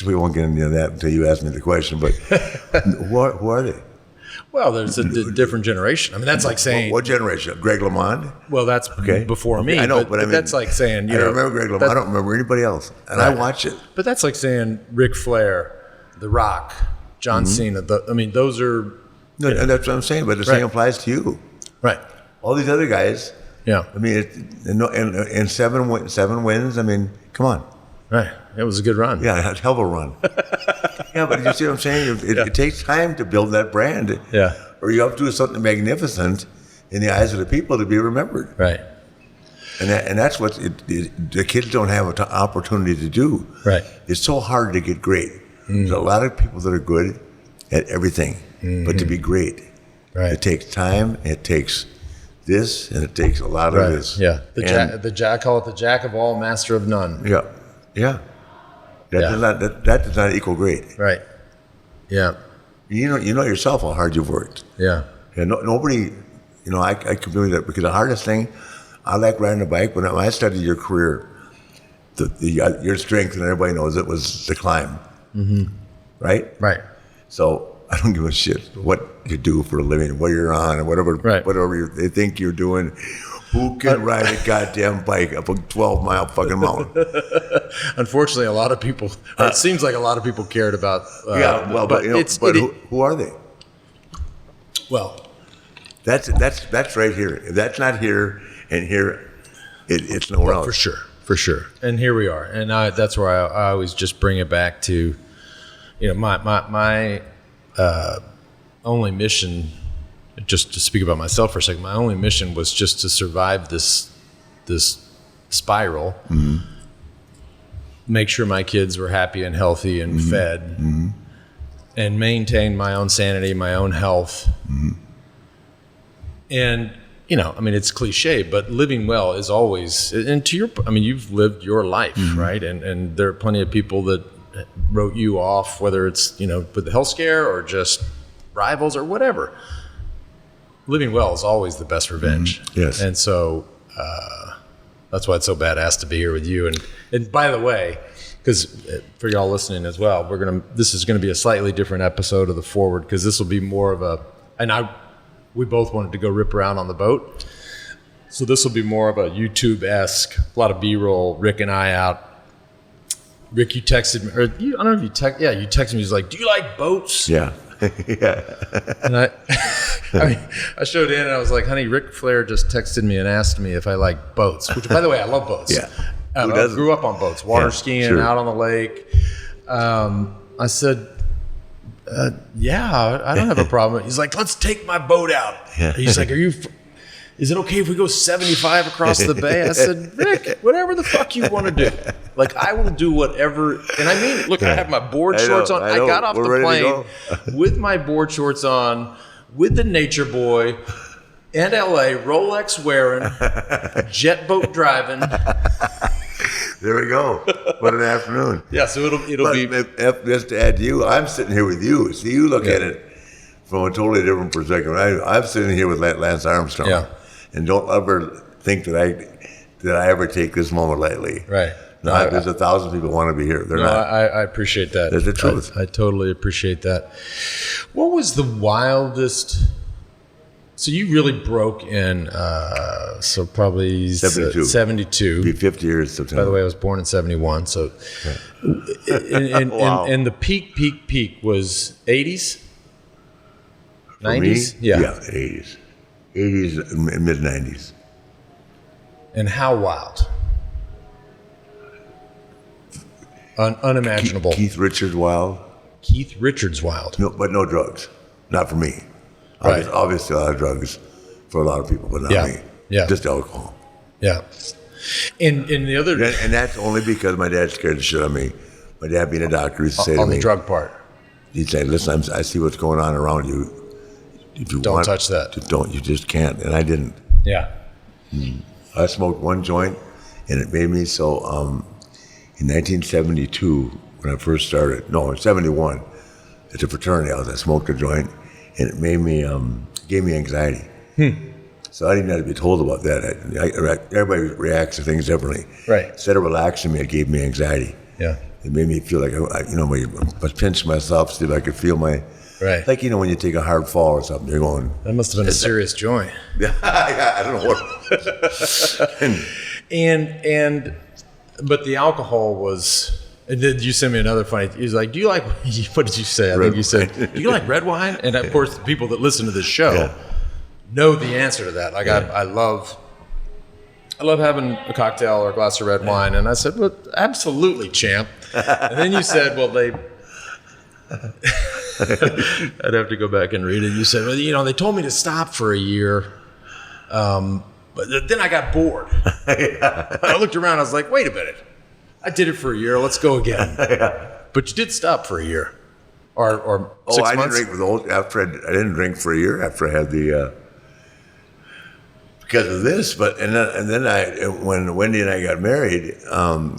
we won't get into that until you ask me the question, but who are they? Well, there's a different generation. I mean, that's like saying... What generation? Greg LeMond? Well, that's before me. I know, but I mean... That's like saying... I remember Greg LeMond. I don't remember anybody else. And I watch it. But that's like saying Ric Flair, The Rock, John Cena. Those are... No, and that's what I'm saying, but the same applies to you. Right. All these other guys... Yeah. I mean, and 7 wins, I mean, come on. Right. It was a good run. Yeah, a hell of a run. Yeah, but you see what I'm saying? It takes time to build that brand. Yeah. Or you have to do something magnificent in the eyes of the people to be remembered. Right. And that's what the kids don't have an opportunity to do. Right. It's so hard to get great. There's a lot of people that are good at everything, but to be great, it takes time, it takes this, and it takes a lot of this. Yeah. Call it the jack of all, master of none. Yeah. Yeah. That does not equal great. Right. Yeah. You know yourself how hard you've worked. Yeah. And nobody, I can believe that, because the hardest thing, I like riding a bike. When I studied your career, your strength, and everybody knows it, was the climb. Right? Right. So I don't give a shit what you do for a living, what you're on, or whatever they think you're doing. Who can ride a goddamn bike up a 12-mile fucking mountain? Unfortunately, a lot of people. It seems like a lot of people cared about. Who are they? Well, that's right here. If that's not here and here, it's nowhere else. For sure. And here we are, and that's where I always just bring it back to, my only mission. Just to speak about myself for a second, my only mission was just to survive this spiral, make sure my kids were happy and healthy and fed, and maintain my own sanity, my own health. And, it's cliche, but living well is always, and you've lived your life, right? And there are plenty of people that wrote you off, whether it's, with the health scare or just rivals or whatever. Living well is always the best revenge. Yes. And so that's why it's so badass to be here with you. And by the way, because for y'all listening as well, this is going to be a slightly different episode of The Forward, because this will be more of we both wanted to go rip around on the boat. So this will be more of a YouTube-esque, a lot of B-roll, Rick and I out. Rick, you texted me, I don't know if you texted me, he was like, do you like boats? Yeah. Yeah. And I showed in and I was like, honey, Ric Flair just texted me and asked me if I like boats, which, by the way, I love boats. Yeah. I grew up on boats, water skiing, out on the lake. I said, Yeah, I don't have a problem. He's like, let's take my boat out. Yeah. He's like, is it okay if we go 75 across the bay? I said, Rick, whatever the fuck you want to do. Like, I will do whatever. And I mean, look, I have my board shorts on. I got off the plane with my board shorts on, with the Nature Boy, and LA, Rolex wearing, jet boat driving. There we go. What an afternoon. Yeah, so it'll be. Just to add to you, I'm sitting here with you. See, you look at it from a totally different perspective. I'm sitting here with Lance Armstrong. Yeah. And don't ever think that I ever take this moment lightly. Right. No, there's 1,000 people want to be here. They're not. I appreciate that. That's the truth. I totally appreciate that. What was the wildest? So you really broke in, so probably 72. Be 50 years September. By the way, I was born in 71. So, Wow. and the peak was 80s? For 90s? me? Yeah, 80s. 80s and mid 90s. And how wild? Unimaginable. Keith Richards wild. Keith Richards wild. No, but no drugs. Not for me. Right. Obviously, a lot of drugs for a lot of people, but not me. Yeah. Just alcohol. Yeah. And the other... And that's only because my dad scared the shit out of me. My dad being a doctor used to say to me... On the drug part. He'd say, listen, I see what's going on around you. If you Don't touch that. You just can't. And I didn't. Yeah. I smoked one joint, and it made me so... in 1972, when I first started... No, in 71, at the fraternity house, I smoked a joint, and it made me... gave me anxiety. So I didn't have to be told about that. Everybody reacts to things differently. Right. Instead of relaxing me, it gave me anxiety. Yeah. It made me feel like, I pinched myself, see if I could feel my... Right. Like, when you take a hard fall or something, you're going... That must have been a serious joint. Yeah, I don't know what... But the alcohol was... And then you sent me another funny... He's like, do you like... What did you say? I think you said, do you like red wine? And of course, the people that listen to this show know the answer to that. Like, I love having a cocktail or a glass of red wine. And I said, well, absolutely, champ. And then you said, well, they... I'd have to go back and read it. You said, well, they told me to stop for a year. But then I got bored. I looked around. I was like, wait a minute. I did it for a year. Let's go again. But you did stop for a year, or 6 months. I didn't drink for a year after I had the because of this. But and then when Wendy and I got married, I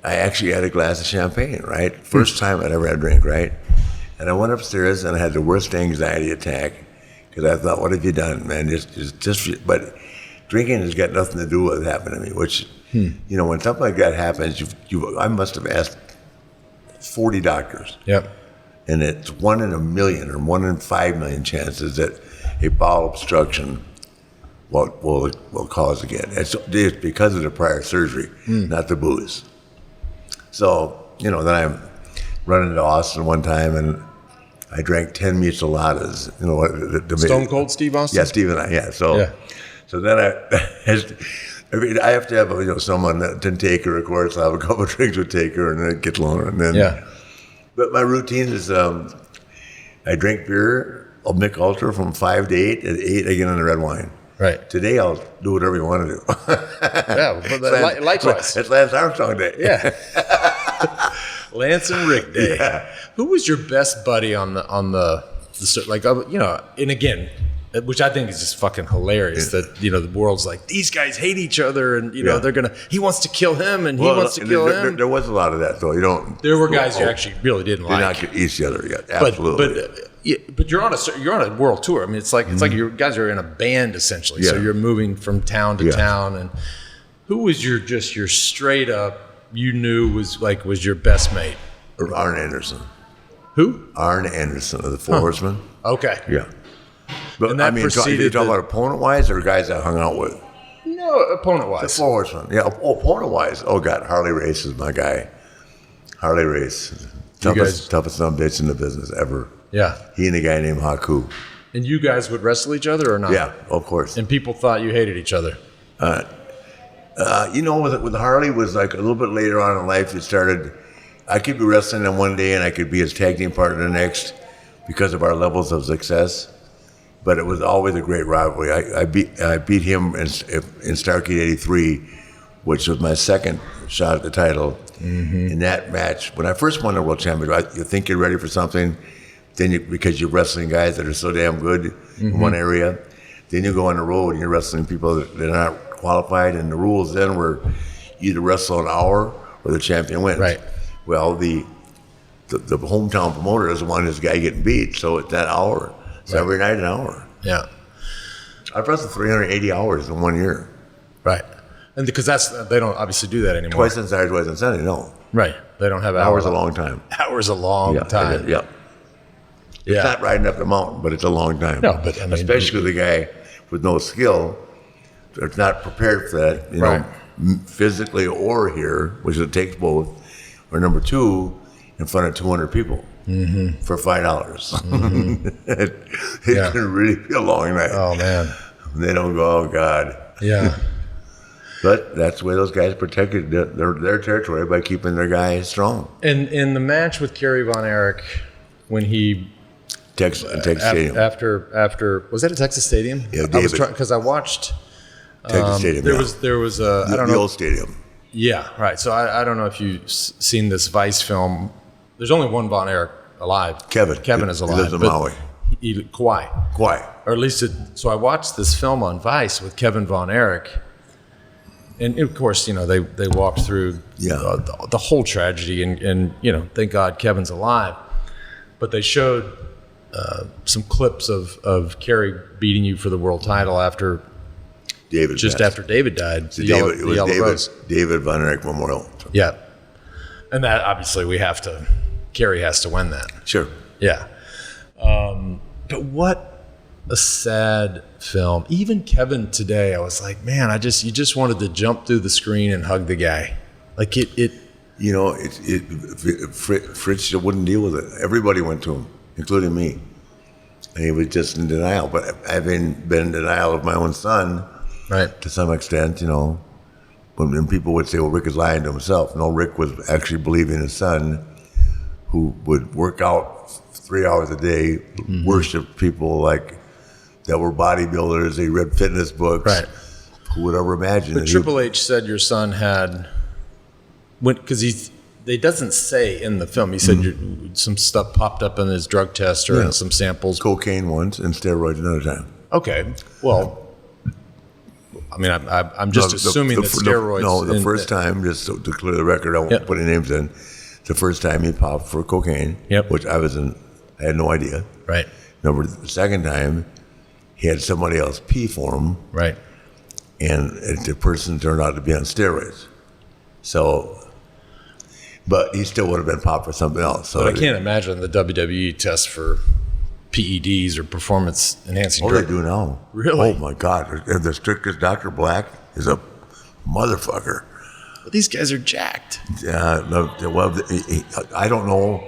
actually had a glass of champagne. Right, first time I'd ever had a drink. Right, and I went upstairs and I had the worst anxiety attack because I thought, what have you done, man? Just but drinking has got nothing to do with what happened to me, which. When something like that happens, I must have asked 40 doctors. Yep. And it's 1 in a million or 1 in 5 million chances that a bowel obstruction will cause again. It's because of the prior surgery, not the booze. So, then I run into Austin one time and I drank 10 micheladas. Stone Cold Steve Austin? Yeah, Steve and I, yeah. So then I have to have someone that didn't take her. Of course, I'll have a couple of drinks with Taker, and then it gets longer. And then, But my routine is I drink beer. I'll Mick Ultra from 5 to 8. At 8, I get on the red wine. Right. Today, I'll do whatever you want to do. But likewise. It's Lance Armstrong Day. Yeah. Lance and Rick Day. Yeah. Who was your best buddy on the like and again, which I think is just fucking hilarious that the world's like, these guys hate each other and he wants to kill him and he wants to kill him. There was a lot of that though. There were guys you actually really didn't like. Did not each other yet. Absolutely. But you're on a world tour. I mean, it's like you guys are in a band essentially. So you're moving from town to town. And who was your straight up you knew was your best mate? Arn Anderson. Who? Arn Anderson of the Four Horsemen. Okay. Yeah. But And that you talking about opponent-wise or guys I hung out with? No, opponent-wise. The Four Horsemen. Yeah, opponent-wise. Oh, God, Harley Race is my guy. Harley Race. Toughest son of a bitch in the business ever. Yeah. He and a guy named Haku. And you guys would wrestle each other or not? Yeah, of course. And people thought you hated each other. With Harley was like a little bit later on in life, it started. I could be wrestling on one day and I could be his tag team partner the next. because of our levels of success. But it was always a great rivalry. I beat him in Starrcade '83, which was my second shot at the title. In that match, when I first won the world championship, you think you're ready for something, then because you're wrestling guys that are so damn good in one area, then you go on the road and you're wrestling people that are not qualified, and the rules then were either wrestle an hour or the champion wins. Right. Well, the hometown promoter doesn't want this guy getting beat, so it's that hour. It's every night an hour. Yeah. I've wrestled 380 hours in 1 year. Right. And because they don't obviously do that anymore. Twice on Saturday, twice on Sunday, no. Right. They don't have Hours a long time. Hours a long time. Yeah. It's not riding up the mountain, but it's a long time. No, but I mean, especially the guy with no skill, that's not prepared for that, Right. physically or here, which it takes both. Or number two, in front of 200 people for $5. It can really be a long night. Oh man. They don't go, oh God. Yeah. But that's the way those guys protected their territory, by keeping their guys strong. And in the match with Kerry Von Erich, when he Texas Stadium. After was that at Texas Stadium? Yeah, I was David. because I watched Texas Stadium. there was a I don't the know. old stadium. Yeah, right. So I don't know if you've seen this Vice film. There's only one Von Erich alive. Kevin is alive. He lives in Maui. Kauai. Or at least so I watched this film on Vice with Kevin Von Erich. And of course, they walked through the whole tragedy, and thank God Kevin's alive. But they showed some clips of Kerry beating you for the world title after David died. David Von Erich Memorial. Yeah, and that obviously Kerry has to win that. Sure. Yeah, but what a sad film. Even Kevin today, I was like, man, you just wanted to jump through the screen and hug the guy. Like it. Fritz wouldn't deal with it. Everybody went to him, including me. And he was just in denial. But having been in denial of my own son, right, to some extent, when people would say, well, Rick is lying to himself. No, Rick was actually believing his son, who would work out 3 hours a day, worship people that were bodybuilders. They read fitness books. Right. Who would ever imagine But Triple H said your son had, because it doesn't say in the film. He said some stuff popped up in his drug test or some samples. Cocaine once and steroids another time. Okay. Well, I mean, I'm just assuming that steroids. The first time, just to clear the record, I won't put any names in. The first time he popped for cocaine, which I had no idea. Right. The second time, he had somebody else pee for him. Right. And the person turned out to be on steroids. So, but he still would have been popped for something else. So but I can't imagine the WWE test for PEDs or performance enhancing drugs. They do now. Really? Oh my God! The strictest Dr. Black is a motherfucker. But these guys are jacked. Yeah. Well, I don't know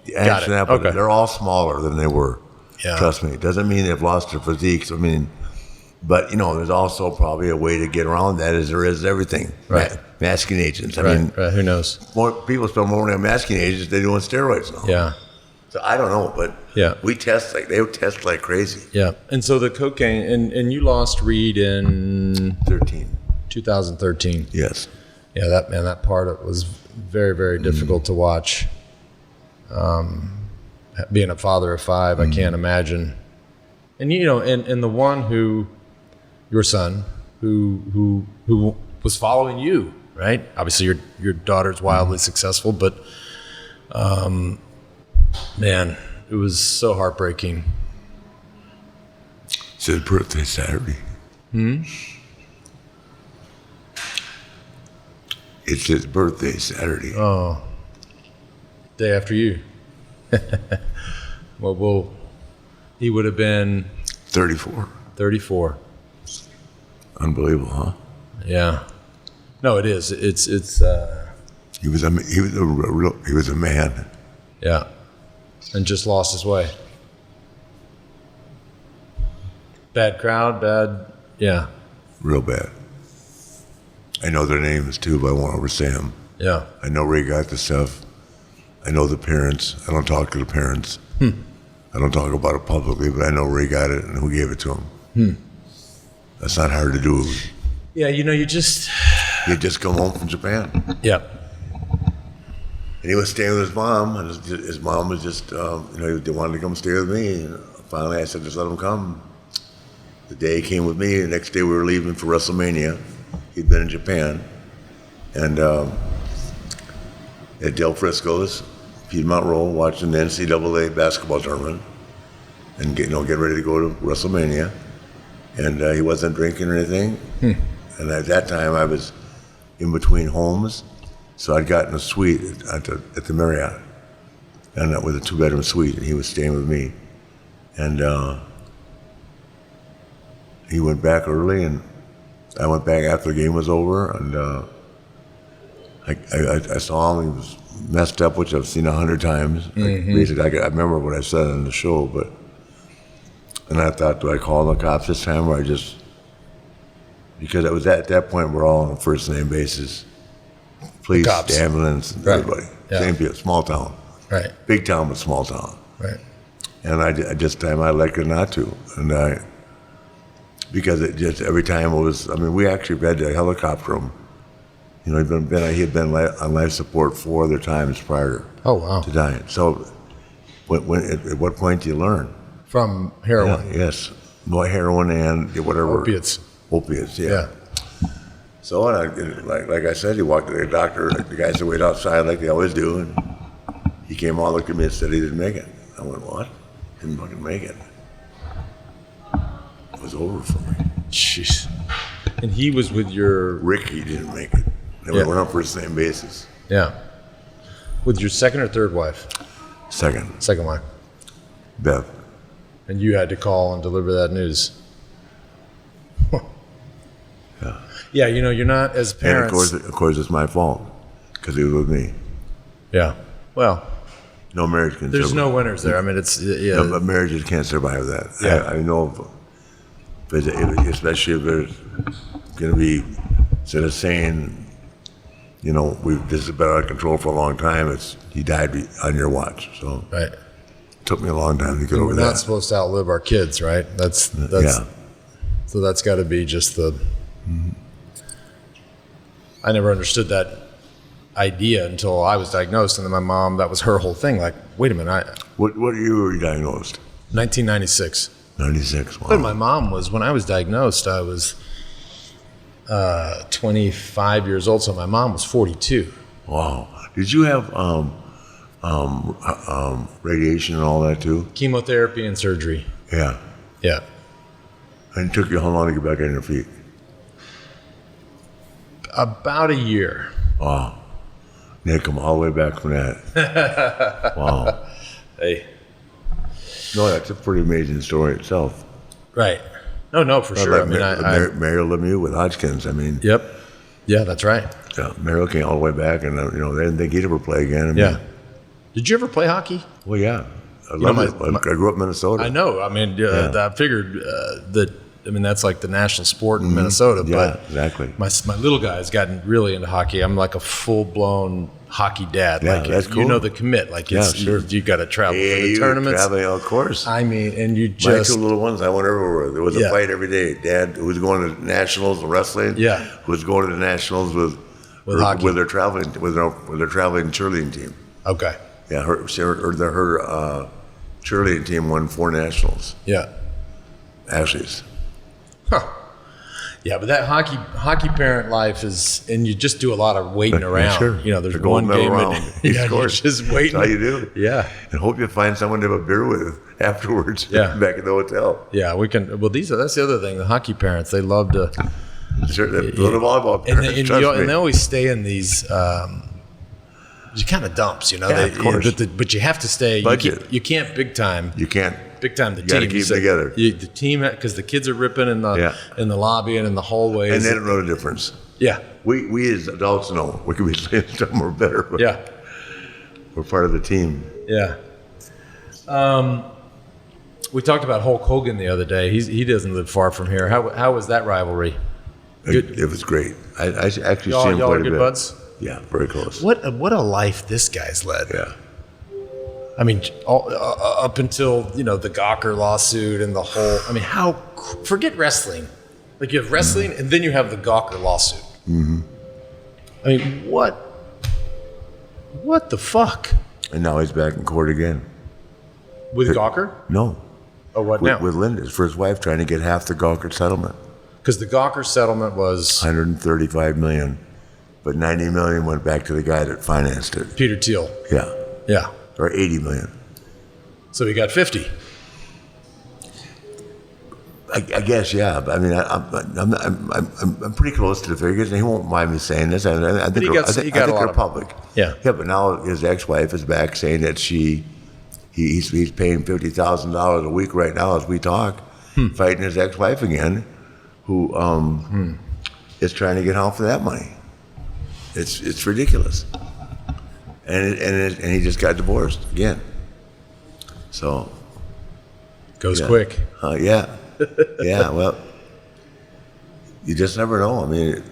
the answer to that, but they're all smaller than they were. Yeah. Trust me. It doesn't mean they've lost their physiques. I mean, but there's also probably a way to get around that, as there is everything. Right. Masking agents. I mean, who knows? More people spend more money on masking agents than they do on steroids now. Yeah. So I don't know, but they test like crazy. Yeah. And so the cocaine, and you lost Reid in 2013. Yes. Yeah, that part was very, very difficult to watch. Being a father of five, I can't imagine. And and the one your son, who was following you, right? Obviously, your daughter's wildly successful, but man, it was so heartbreaking. It's his birthday Saturday. It's his birthday Saturday. Oh, day after you. Well, he would have been 34. 34. Unbelievable, huh? Yeah. No, it is. It's. He was a man. Yeah, and just lost his way. Bad crowd. Bad. Yeah. Real bad. I know their names too, but I won't oversay them. Yeah. I know Ray got the stuff. I know the parents. I don't talk to the parents. I I don't talk about it publicly, but I know Ray got it and who gave it to him. That's not hard to do. Yeah, you just... He'd just come home from Japan. Yeah. And he was staying with his mom, and his mom was just, they wanted to come stay with me. And finally, I said, just let him come. The day he came with me, the next day we were leaving for WrestleMania. He'd been in Japan. And at Del Frisco's, Piedmont Road, watching the NCAA basketball tournament and get ready to go to WrestleMania. And he wasn't drinking or anything. And at that time, I was in between homes. So I'd gotten a suite at the Marriott, and with a 2-bedroom suite, and he was staying with me. And he went back early, and I went back after the game was over, and I saw him. He was messed up, which I've seen 100 times. Basically, I remember what I said on the show, and I thought, do I call the cops this time, or because it was at that point we're all on a first name basis. Police, the ambulance, everybody. Yeah. Same people, small town. Right. Big town, but small town. Right. And I elected not to. And because it just, every time it was, we actually had to helicopter him. He had been on life support 4 other times prior to dying. So at what point do you learn? From heroin. Yeah, yes. Well, heroin and whatever. Opiates, yeah. So, like I said, he walked to the doctor. The guys that wait outside like they always do, and he came on, looked at me, and said he didn't make it. I went, what? Didn't fucking make it. It was over for me. Jeez. And he was with your... Ricky didn't make it. And we went on first name basis. Yeah. With your second or third wife? Second. Second wife. Beth. And you had to call and deliver that news. Yeah. Yeah, you're not, as parents... And of course, it's my fault, because he was with me. Yeah. Well... No marriage can There's survive. no winners there. It's... Yeah. No, but marriages can't survive that. Yeah. I know, especially if there's going to be, instead of saying, this has been out of control for a long time, he died on your watch. So Right. It took me a long time to get over We're that. not supposed to outlive our kids, right? That's yeah. So that's got to be just the... I never understood that idea until I was diagnosed, and then my mom, that was her whole thing. Like, wait a minute, What year were you diagnosed? 1996. 96, wow. But my mom was, when I was diagnosed, I was 25 years old, so my mom was 42. Wow. Did you have radiation and all that too? Chemotherapy and surgery. Yeah. Yeah. And it took you how long to get back on your feet? About a year. Wow. They come all the way back from that. Wow. Hey. No, that's a pretty amazing story itself. Right. No, for sure. Like Mario Lemieux with Hodgkin's. Yep. Yeah, that's right. Yeah, Mario came all the way back, and they didn't think he'd ever play again. Yeah. Did you ever play hockey? Well, yeah. I love it. I grew up in Minnesota. I know. I figured that. That's like the national sport in Minnesota. Yeah, but exactly. My little guy has gotten really into hockey. I'm like a full-blown hockey dad. Yeah, like that's cool. The commit. Like sure. you got to travel for the tournaments. Traveling, of course. And you My just 2 little ones, I went everywhere. There was a fight every day. Dad, who was going to nationals and wrestling. Yeah. Who was going to the nationals with hockey. with their traveling cheerleading team. Okay. Yeah, her cheerleading team won 4 nationals. Yeah. Ashes. Huh. Yeah, but that hockey parent life is, and you just do a lot of waiting around. Sure. There's The gold one medal game. round. You're just waiting. That's how you do. Yeah. And hope you find someone to have a beer with afterwards. Yeah. Back at the hotel. Yeah, we can. Well, that's the other thing. The hockey parents, they love to. Sure, the volleyball parents, And trust me. they always stay in these kind of dumps, Yeah, of course. But you have to stay. Budget. You can't big time. You can't. Big time the You team. gotta keep them together. The team, because the kids are ripping in the lobby and in the hallways. And they don't know the difference. Yeah. We as adults know. We could be saying something more better, but Yeah. we're part of the team. Yeah. We talked about Hulk Hogan the other day. He doesn't live far from here. How was that rivalry? It was great. I actually see him y'all quite are a good bit. buds? Yeah, very close. What a life this guy's led. Yeah. I mean, up until, the Gawker lawsuit and the whole, I mean, forget wrestling. Like you have wrestling and then you have the Gawker lawsuit. Mm-hmm. I mean, what the fuck? And now he's back in court again. With Gawker? No. Oh, what now? With Linda's, for his wife, trying to get half the Gawker settlement. Because the Gawker settlement was $135 million, but $90 million went back to the guy that financed it. Peter Thiel. Yeah. Yeah. Or $80 million. So he got 50. I guess, yeah. But I mean, I'm pretty close to the figures, and he won't mind me saying this. I think they're public. Yeah. Yeah, but now his ex-wife is back saying that he's paying $50,000 a week right now as we talk, fighting his ex-wife again, who is trying to get half of that money. It's ridiculous. And he just got divorced again. So goes quick. Yeah. Yeah, well, you just never know. I mean,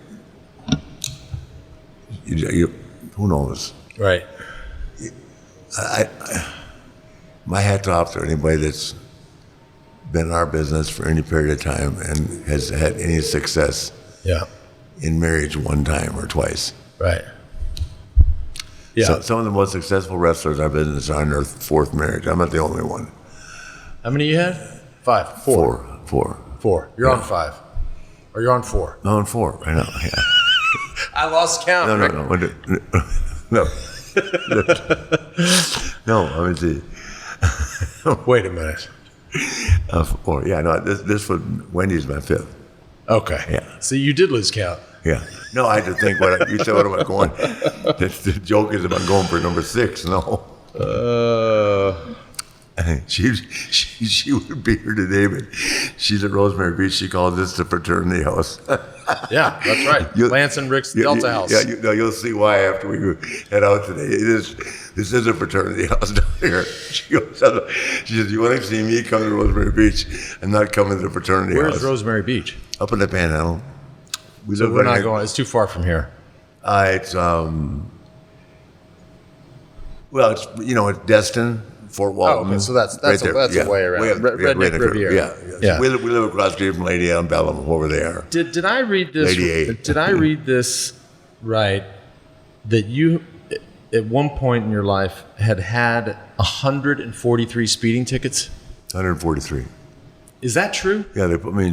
who knows? Right. My hat's off to anybody that's been in our business for any period of time and has had any success in marriage one time or twice. Right. Yeah. So, some of the most successful wrestlers in our business are in their fourth marriage. I'm not the only one. How many you had? 5? 4? 4. You're on 5. Or you're on 4? No, on 4 right now. Yeah. I lost count. No. No, let me see. Wait a minute. 4. Yeah, no, this one, Wendy's my 5th. Okay. Yeah. So you did lose count. Yeah. No, I had to think you said what am I going? The joke is about going for number 6. No. She would be here today, but she's at Rosemary Beach. She calls this the fraternity house. Yeah, that's right. Lance and Rick's Delta house. Yeah, you'll see why after we head out today. This is a fraternity house down here. She says, you want to see me come to Rosemary Beach? I'm not coming to the fraternity house. Where's Rosemary Beach? Up in the Panhandle. So we're not going. It's too far from here. It's it's Destin, Fort Walton. Oh, okay. So that's right a way around. Redneck Riviera. Yeah. We live across the street from Lady A and Bellum, over there. Did I read this? Lady A. Did I read this right? That you, at one point in your life, had 143 speeding tickets. 143. Is that true? Yeah, they put me in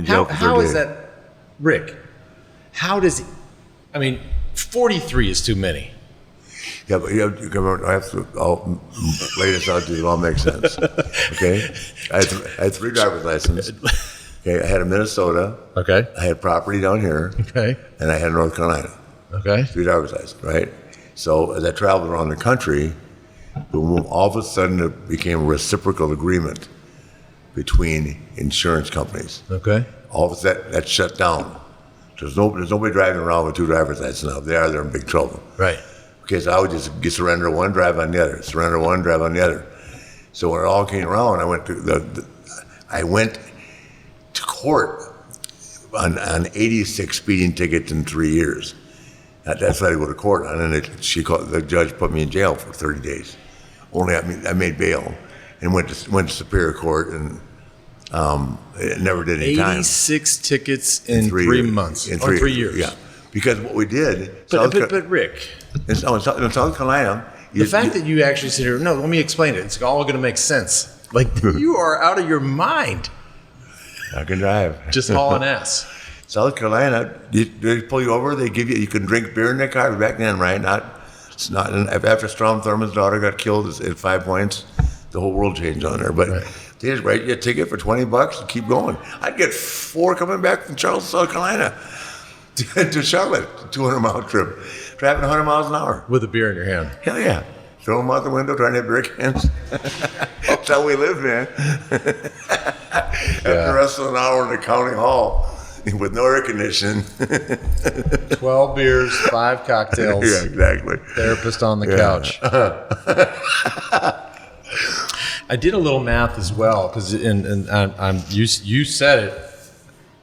jail. How is that, Rick? How does he? I mean, 43 is too many. Yeah, but I have to lay this out to you. It all makes sense. Okay? I had 3 driver's licenses. Okay, I had a Minnesota. Okay. I had property down here. Okay. And I had North Carolina. Okay. 3 driver's licenses, right? So as I traveled around the country, boom, all of a sudden it became a reciprocal agreement between insurance companies. Okay. All of a sudden that shut down. There's nobody driving around with 2 driver's licenses now. If they are, they're in big trouble. Right. Okay, so I would just surrender one, drive on the other. Surrender one, drive on the other. So when it all came around, I went to court on 86 speeding tickets in 3 years. That's what I go to court on, and the judge put me in jail for 30 days. Only I made bail and went to Superior Court and it never did any time. 86 tickets in 3 months. In 3 years. Yeah, because what we did. But Rick, in South Carolina, the fact that you actually sit here. No, let me explain it. It's all going to make sense. Like you are out of your mind. I can drive. Just hauling ass. South Carolina, they pull you over. They give you can drink beer in their car. Back then, right? It's not. After Strom Thurmond's daughter got killed at 5 points, the whole world changed on her. But they just write you a ticket for $20 and keep going. I'd get 4 coming back from Charleston, South Carolina, to Charlotte, 200-mile trip, driving 100 miles an hour with a beer in your hand. Hell yeah. Throw them out the window, trying to have beer cans. That's how we live, man. After the rest of an hour in the county hall with no air conditioning. 12 beers, 5 cocktails. Yeah, exactly. Therapist on the couch. I did a little math as well because you said it.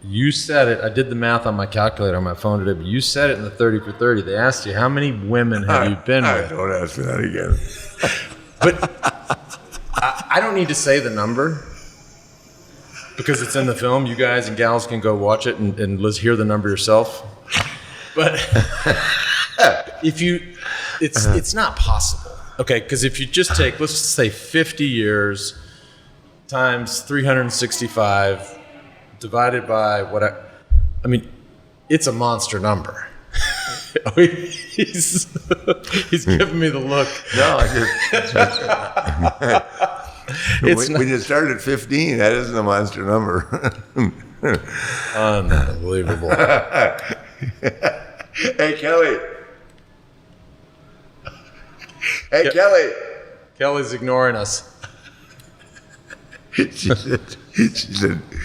You said it. I did the math on my calculator on my phone today, but you said it in the 30 for 30. They asked you, how many women have you been with? Don't ask me that again. But I don't need to say the number because it's in the film. You guys and gals can go watch it and let's hear the number yourself. But it's not possible. Okay, because if you just take, let's just say 50 years times 365 divided by I mean, it's a monster number. He's giving me the look. No, when you start at 15, that isn't a monster number. Unbelievable. Hey, Kelly. Hey, Kelly. Kelly's ignoring us. She said,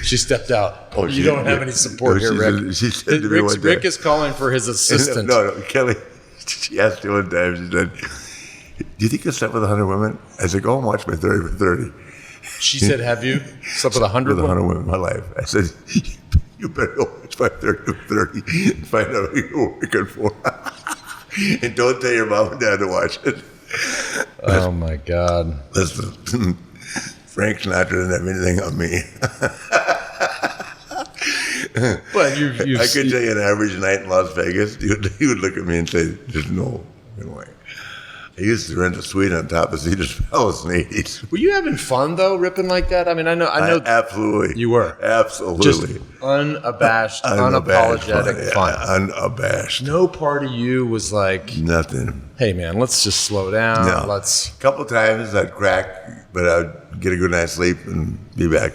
She stepped out. Oh, you don't have any support here, Rick. She said to me one day, Rick is calling for his assistant. No, Kelly, she asked me one time, she said, do you think you'll sleep with 100 women? I said, go and watch my 30 for 30. She said, have you slept with 100 With women? 100 women in my life. I said, you better go watch my 30 for 30 and find out who you're working for. And don't tell your mom and dad to watch it. Oh, my God. Listen, Frank Sinatra didn't have anything on me. But you've I could tell you an average night in Las Vegas, he would look at me and say, there's no way. I used to rent a suite on top of Cedars Palace in the 80s. Were you having fun, though, ripping like that? I mean, I know Absolutely. you were. Absolutely. Just unabashed, unapologetic fun. Unabashed. No part of you was like, Nothing. hey, man, let's just slow down. No. A A couple times I'd crack, but I'd get a good night's sleep and be back.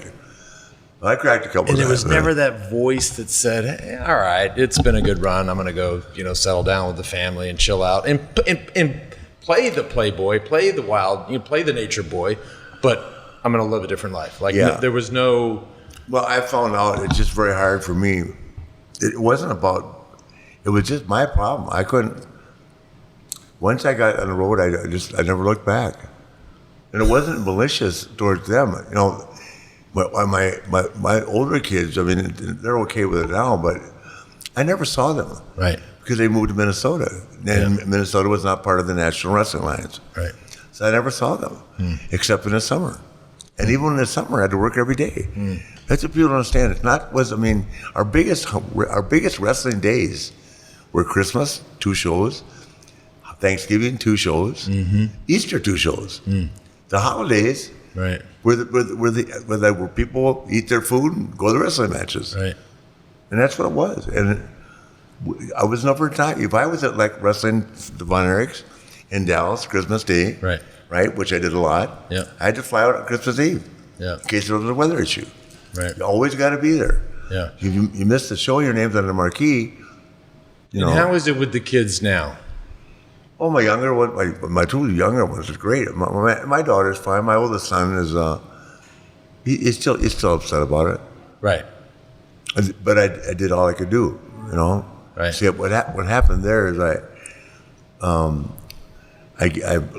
I cracked a couple And times. there was never that voice that said, hey, all right, it's been a good run. I'm going to go, settle down with the family and chill out and play the playboy, play the wild, play the nature boy, but I'm going to live a different life. Like there was no. Well, I found out it's just very hard for me. It wasn't about, it was just my problem. I couldn't, once I got on the road, I never looked back. And it wasn't malicious towards them. But my older kids, I mean, they're okay with it now, but I never saw them. Right. Because they moved to Minnesota. And Minnesota was not part of the National Wrestling Alliance. Right. So I never saw them, except in the summer. And even in the summer, I had to work every day. That's what people don't understand. Our biggest wrestling days were Christmas, 2 shows, Thanksgiving, 2 shows, Easter, 2 shows. The holidays, Right. where people eat their food and go to the wrestling matches. Right. And that's what it was. And I was never tired. If I was at like wrestling the Von Erichs in Dallas, Christmas Day, right, which I did a lot, Yeah. I had to fly out on Christmas Eve Yeah. in case there was a weather issue. Right. You always got to be there. Yeah. If you miss the show, your name's on the marquee. And how is it with the kids now? Oh, my younger one, my 2 younger ones is great. My daughter's fine. My oldest son is, he's still upset about it. Right. But I did all I could do, Right. See, what happened there is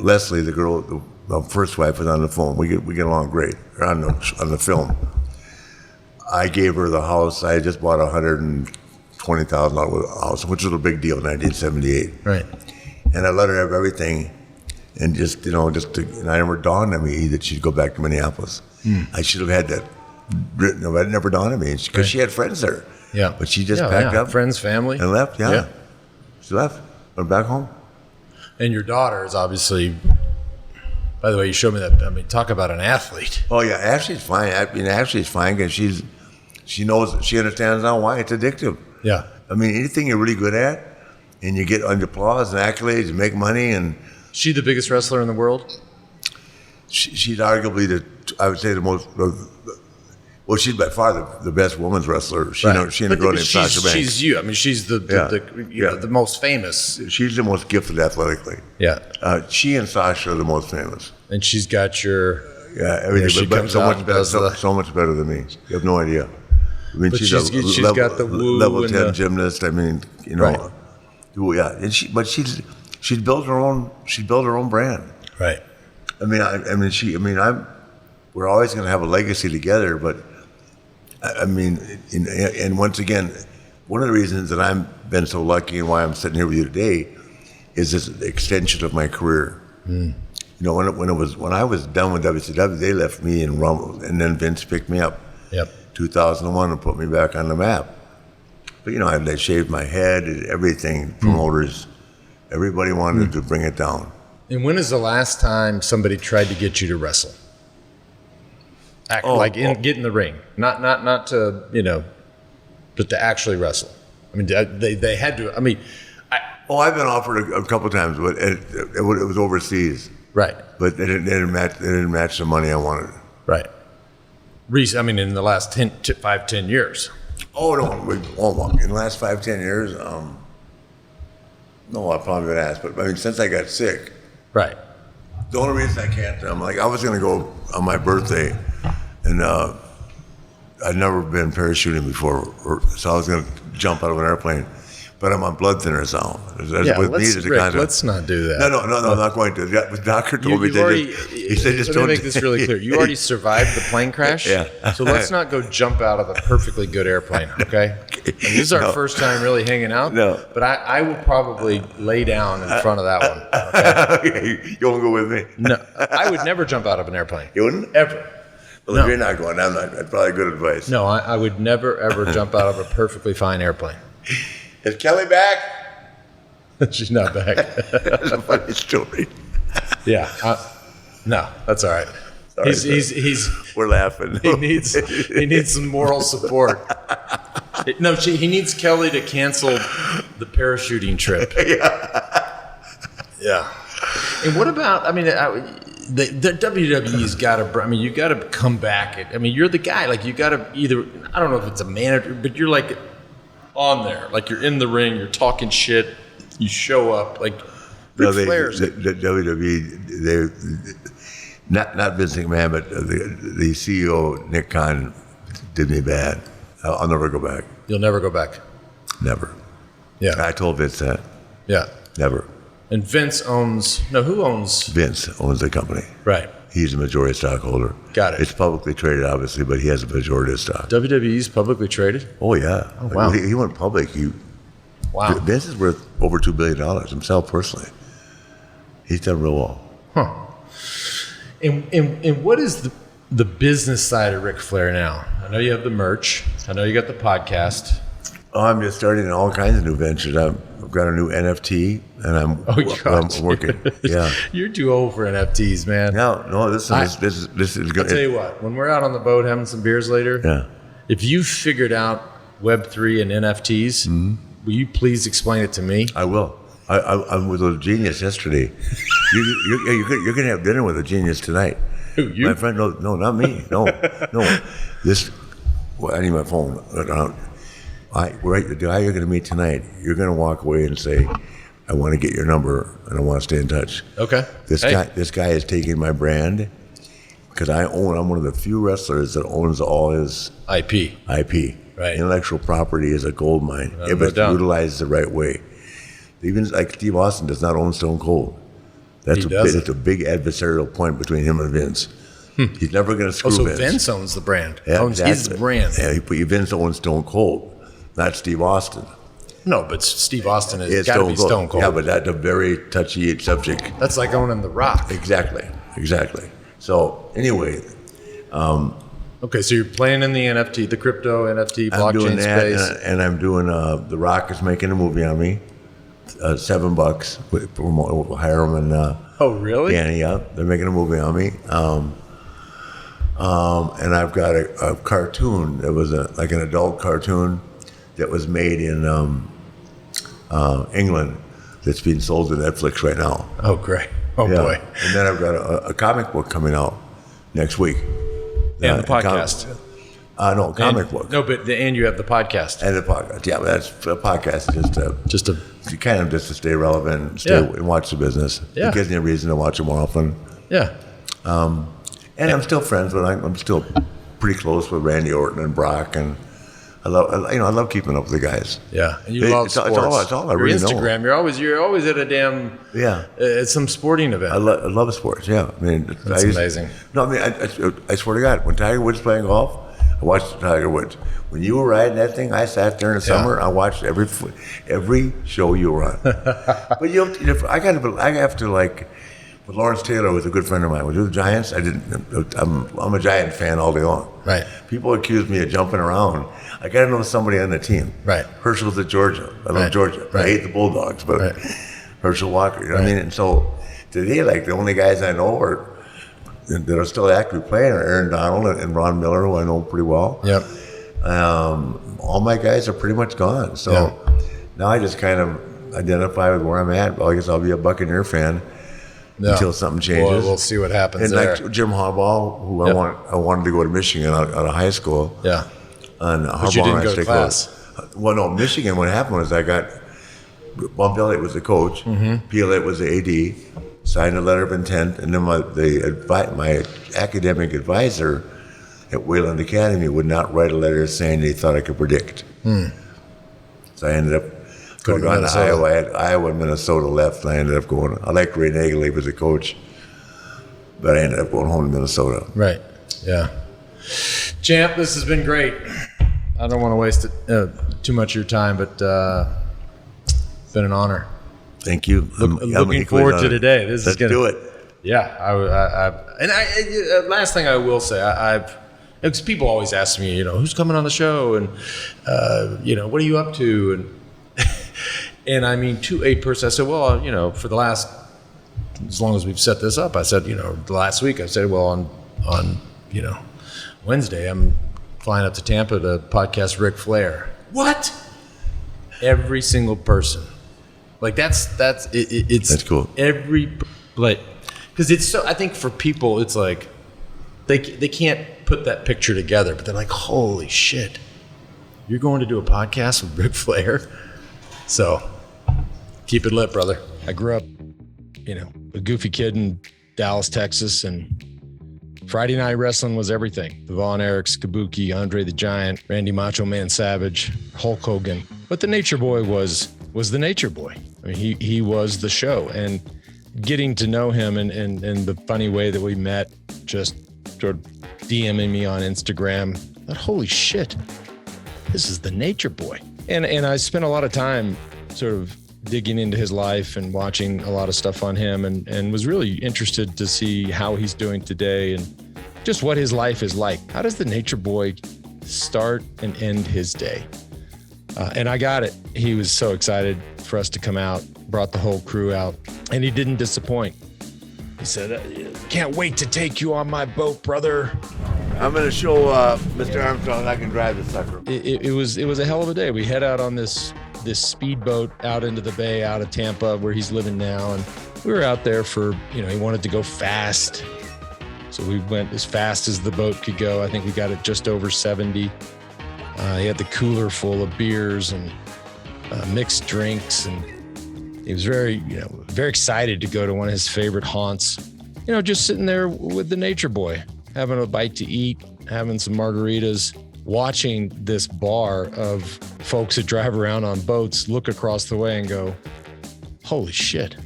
Leslie, the girl, my first wife, was on the phone. We get along great on the film. I gave her the house. I had just bought $120,000 house, which was a big deal in 1978. Right. And I let her have everything, and and I never dawned on me that she'd go back to Minneapolis. I should have had that written. It never dawned on me because she had friends there. Yeah. But she just packed up, friends, family, and left. Yeah. She left. Went back home. And your daughter is obviously. By the way, you showed me that. I mean, talk about an athlete. Oh yeah, Ashley's fine. Ashley's fine because she understands now why it's addictive. Yeah. I mean, anything you're really good at, and you get applause and accolades, and make money, and She the biggest wrestler in the world? she's arguably I would say the most. Well, she's by far the best women's wrestler. She and a girl named Sasha Banks. She's you. I mean, she's the most famous. She's the most gifted athletically. Yeah. She and Sasha are the most famous. And she's got your. Everything. she but comes so out much and better. does So much better than me. You have no idea. I mean, But she's got the woo level and 10 gymnast. I mean, Right. Yeah. And she's built her own brand. Right. We're always going to have a legacy together, but and once again, one of the reasons that I've been so lucky and why I'm sitting here with you today is this extension of my career. when I was done with WCW, they left me in Rumble, and then Vince picked me up. Yep. 2001 and put me back on the map. But they shaved my head, everything. Promoters, everybody wanted to bring it down. And when is the last time somebody tried to get you to wrestle? Get in the ring, not to but to actually wrestle. I mean, they had to. I mean, I've been offered a couple times, but it was overseas. Right. But they didn't match the money I wanted. Right. I mean, in the last 5-10 years. Oh no! In the last 5-10 years, no, I've probably been asked. But I mean, since I got sick, right. The only reason I can't, I was going to go on my birthday, and I'd never been parachuting before, so I was going to jump out of an airplane. But I'm on blood thinners now. Let's not do that. No, I'm not going to. The doctor told me he said, let me make this really clear. You already survived the plane crash. Yeah. So let's not go jump out of a perfectly good airplane, okay? And this is our first time really hanging out. No. But I will probably lay down in front of that one. Okay? You won't go with me? No. I would never jump out of an airplane. You wouldn't? Ever. Well, if you're not going, I'm not. That's probably good advice. No, I would never, ever jump out of a perfectly fine airplane. Is Kelly back? She's not back. That's a funny story. Yeah. No, that's all right. Sorry, he's we're laughing. He needs some moral support. No, he needs Kelly to cancel the parachuting trip. Yeah. And what about? I mean, the WWE's got to. I mean, you got to come back. I mean, you're the guy. Like you got to either. I don't know if it's a manager, but you're like on there. Like you're in the ring. You're talking shit. You show up. Like Ric Flair's. The WWE. They not Vince McMahon, but the CEO Nick Khan did me bad. I'll never go back. You'll never go back. Never. Yeah. I told Vince that. Yeah. Never. And Vince owns. No, who owns? Vince owns the company. Right. He's a majority stockholder. Got it. It's publicly traded, obviously, but he has a majority of stock. WWE's publicly traded? Oh, yeah. Oh, wow. He went public. Wow. Vince is worth over $2 billion himself personally. He's done real well. Huh. And what is the business side of Ric Flair now? I know you have the merch. I know you got the podcast. Oh, I'm just starting all kinds of new ventures. I've got a new NFT, and I'm working. Yeah, you're too old for NFTs, man. No, this is good. I'll tell you what. When we're out on the boat having some beers later, yeah. If you figured out Web3 and NFTs, will you please explain it to me? I will. I was with a genius yesterday. You're going to have dinner with a genius tonight. Who, you? My friend, no, not me. No. I need my phone. The guy you're going to meet tonight, you're going to walk away and say, I want to get your number and I want to stay in touch. Okay. This guy is taking my brand because I'm one of the few wrestlers that owns all his IP. Right. Intellectual property is a gold mine if it's utilized the right way. Even like Steve Austin does not own Stone Cold. It's a big adversarial point between him and Vince. He's never going to screw Vince. So Vince owns the brand. Yeah, owns his brand. Yeah, Vince owns Stone Cold, not Steve Austin. No, but Steve Austin has got to be Stone Cold. Yeah, but that's a very touchy subject. That's like owning The Rock. Exactly. So anyway. Okay, so you're playing in the crypto NFT, blockchain space. And I'm doing, The Rock is making a movie on me. $7. We'll hire him and oh, really? Yeah, they're making a movie on me. And I've got a cartoon that was like an adult cartoon that was made in England that's being sold to Netflix right now. Oh, great. Oh, yeah. Boy. And then I've got a comic book coming out next week. And the podcast. No, comic book. No, and you have the podcast. And the podcast. Yeah, but that's a podcast just to stay relevant and watch the business. Yeah. It gives me a reason to watch it more often. Yeah. And I'm still friends, but I'm still pretty close with Randy Orton and Brock, and I love keeping up with the guys. Yeah, and you love sports. It's all I really know. Instagram, you're always at a damn at some sporting event. I love sports. Yeah, I mean that's amazing. No, I mean I swear to God, when Tiger Woods playing golf, I watched Tiger Woods. When you were riding that thing, I sat there in the summer. I watched every show you were on. But I have to like But Lawrence Taylor was a good friend of mine. Was it the Giants? I'm a Giant fan all day long. Right. People accuse me of jumping around. I got to know somebody on the team. Right. Herschel's at Georgia. I love Georgia. Right. I hate the Bulldogs, but Herschel Walker. You know what I mean? And so today, like the only guys I know that are still actively playing are Aaron Donald and Ron Miller, who I know pretty well. Yep. All my guys are pretty much gone. So now I just kind of identify with where I'm at. Well, I guess I'll be a Buccaneer fan. Until something changes. Well, we'll see what happens and there. Like Jim Harbaugh, who I wanted to go to Michigan out of high school. Yeah. And but you didn't go to class. Well, no, Michigan, what happened was I got, Bump Elliott was the coach, Elliott was the AD, signed a letter of intent, and then my academic advisor at Wayland Academy would not write a letter saying they thought I could predict. So I ended up could have gone to Iowa. I had Iowa and Minnesota left, and I ended up going. I liked Reid Nagle as a coach, but I ended up going home to Minnesota. Right. Yeah. Champ, this has been great. I don't want to waste too much of your time, but it's been an honor. Thank you. Looking forward to today. Let's do it. Yeah. Last thing I will say, because people always ask me, who's coming on the show, and what are you up to, and. And I mean, to a person, I said, well, for the last, as long as we've set this up, I said, the last week, I said, well, on Wednesday, I'm flying up to Tampa to podcast Ric Flair. What? Every single person. Like it's cool. Because it's so, I think for people, it's like, they can't put that picture together, but they're like, holy shit, you're going to do a podcast with Ric Flair? So, keep it lit, brother. I grew up, a goofy kid in Dallas, Texas, and Friday night wrestling was everything. The Von Erichs, Kabuki, Andre the Giant, Randy Macho Man Savage, Hulk Hogan. But the Nature Boy was the Nature Boy. I mean, he was the show. And getting to know him and the funny way that we met, just sort of DMing me on Instagram, thought, holy shit, this is the Nature Boy. And I spent a lot of time sort of digging into his life and watching a lot of stuff on him and was really interested to see how he's doing today and just what his life is like. How does the Nature Boy start and end his day? And I got it. He was so excited for us to come out, brought the whole crew out, and he didn't disappoint. He said, can't wait to take you on my boat, brother. I'm going to show Mr. Armstrong I can drive this sucker. It was a hell of a day. We head out on this speedboat out into the bay, out of Tampa, where he's living now. And we were out there for, he wanted to go fast. So we went as fast as the boat could go. I think we got it just over 70. He had the cooler full of beers and mixed drinks. And he was very excited to go to one of his favorite haunts. Just sitting there with the Nature Boy, having a bite to eat, having some margaritas, watching this bar of folks that drive around on boats look across the way and go, holy shit,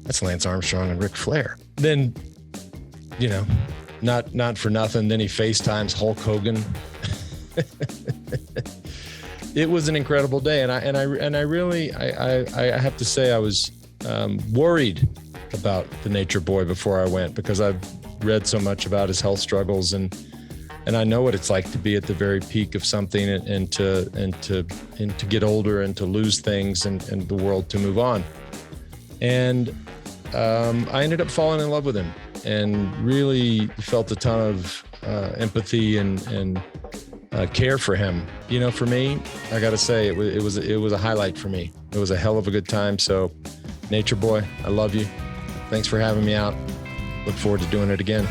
that's Lance Armstrong and Ric Flair. Then, not for nothing, then he FaceTimes Hulk Hogan. It was an incredible day. And I really have to say I was worried about the Nature Boy before I went, because I've read so much about his health struggles and I know what it's like to be at the very peak of something and to get older and to lose things and the world to move on. And I ended up falling in love with him and really felt a ton of empathy and care for him. For me, I got to say it was a highlight for me. It was a hell of a good time. So Nature Boy, I love you. Thanks for having me out. Look forward to doing it again.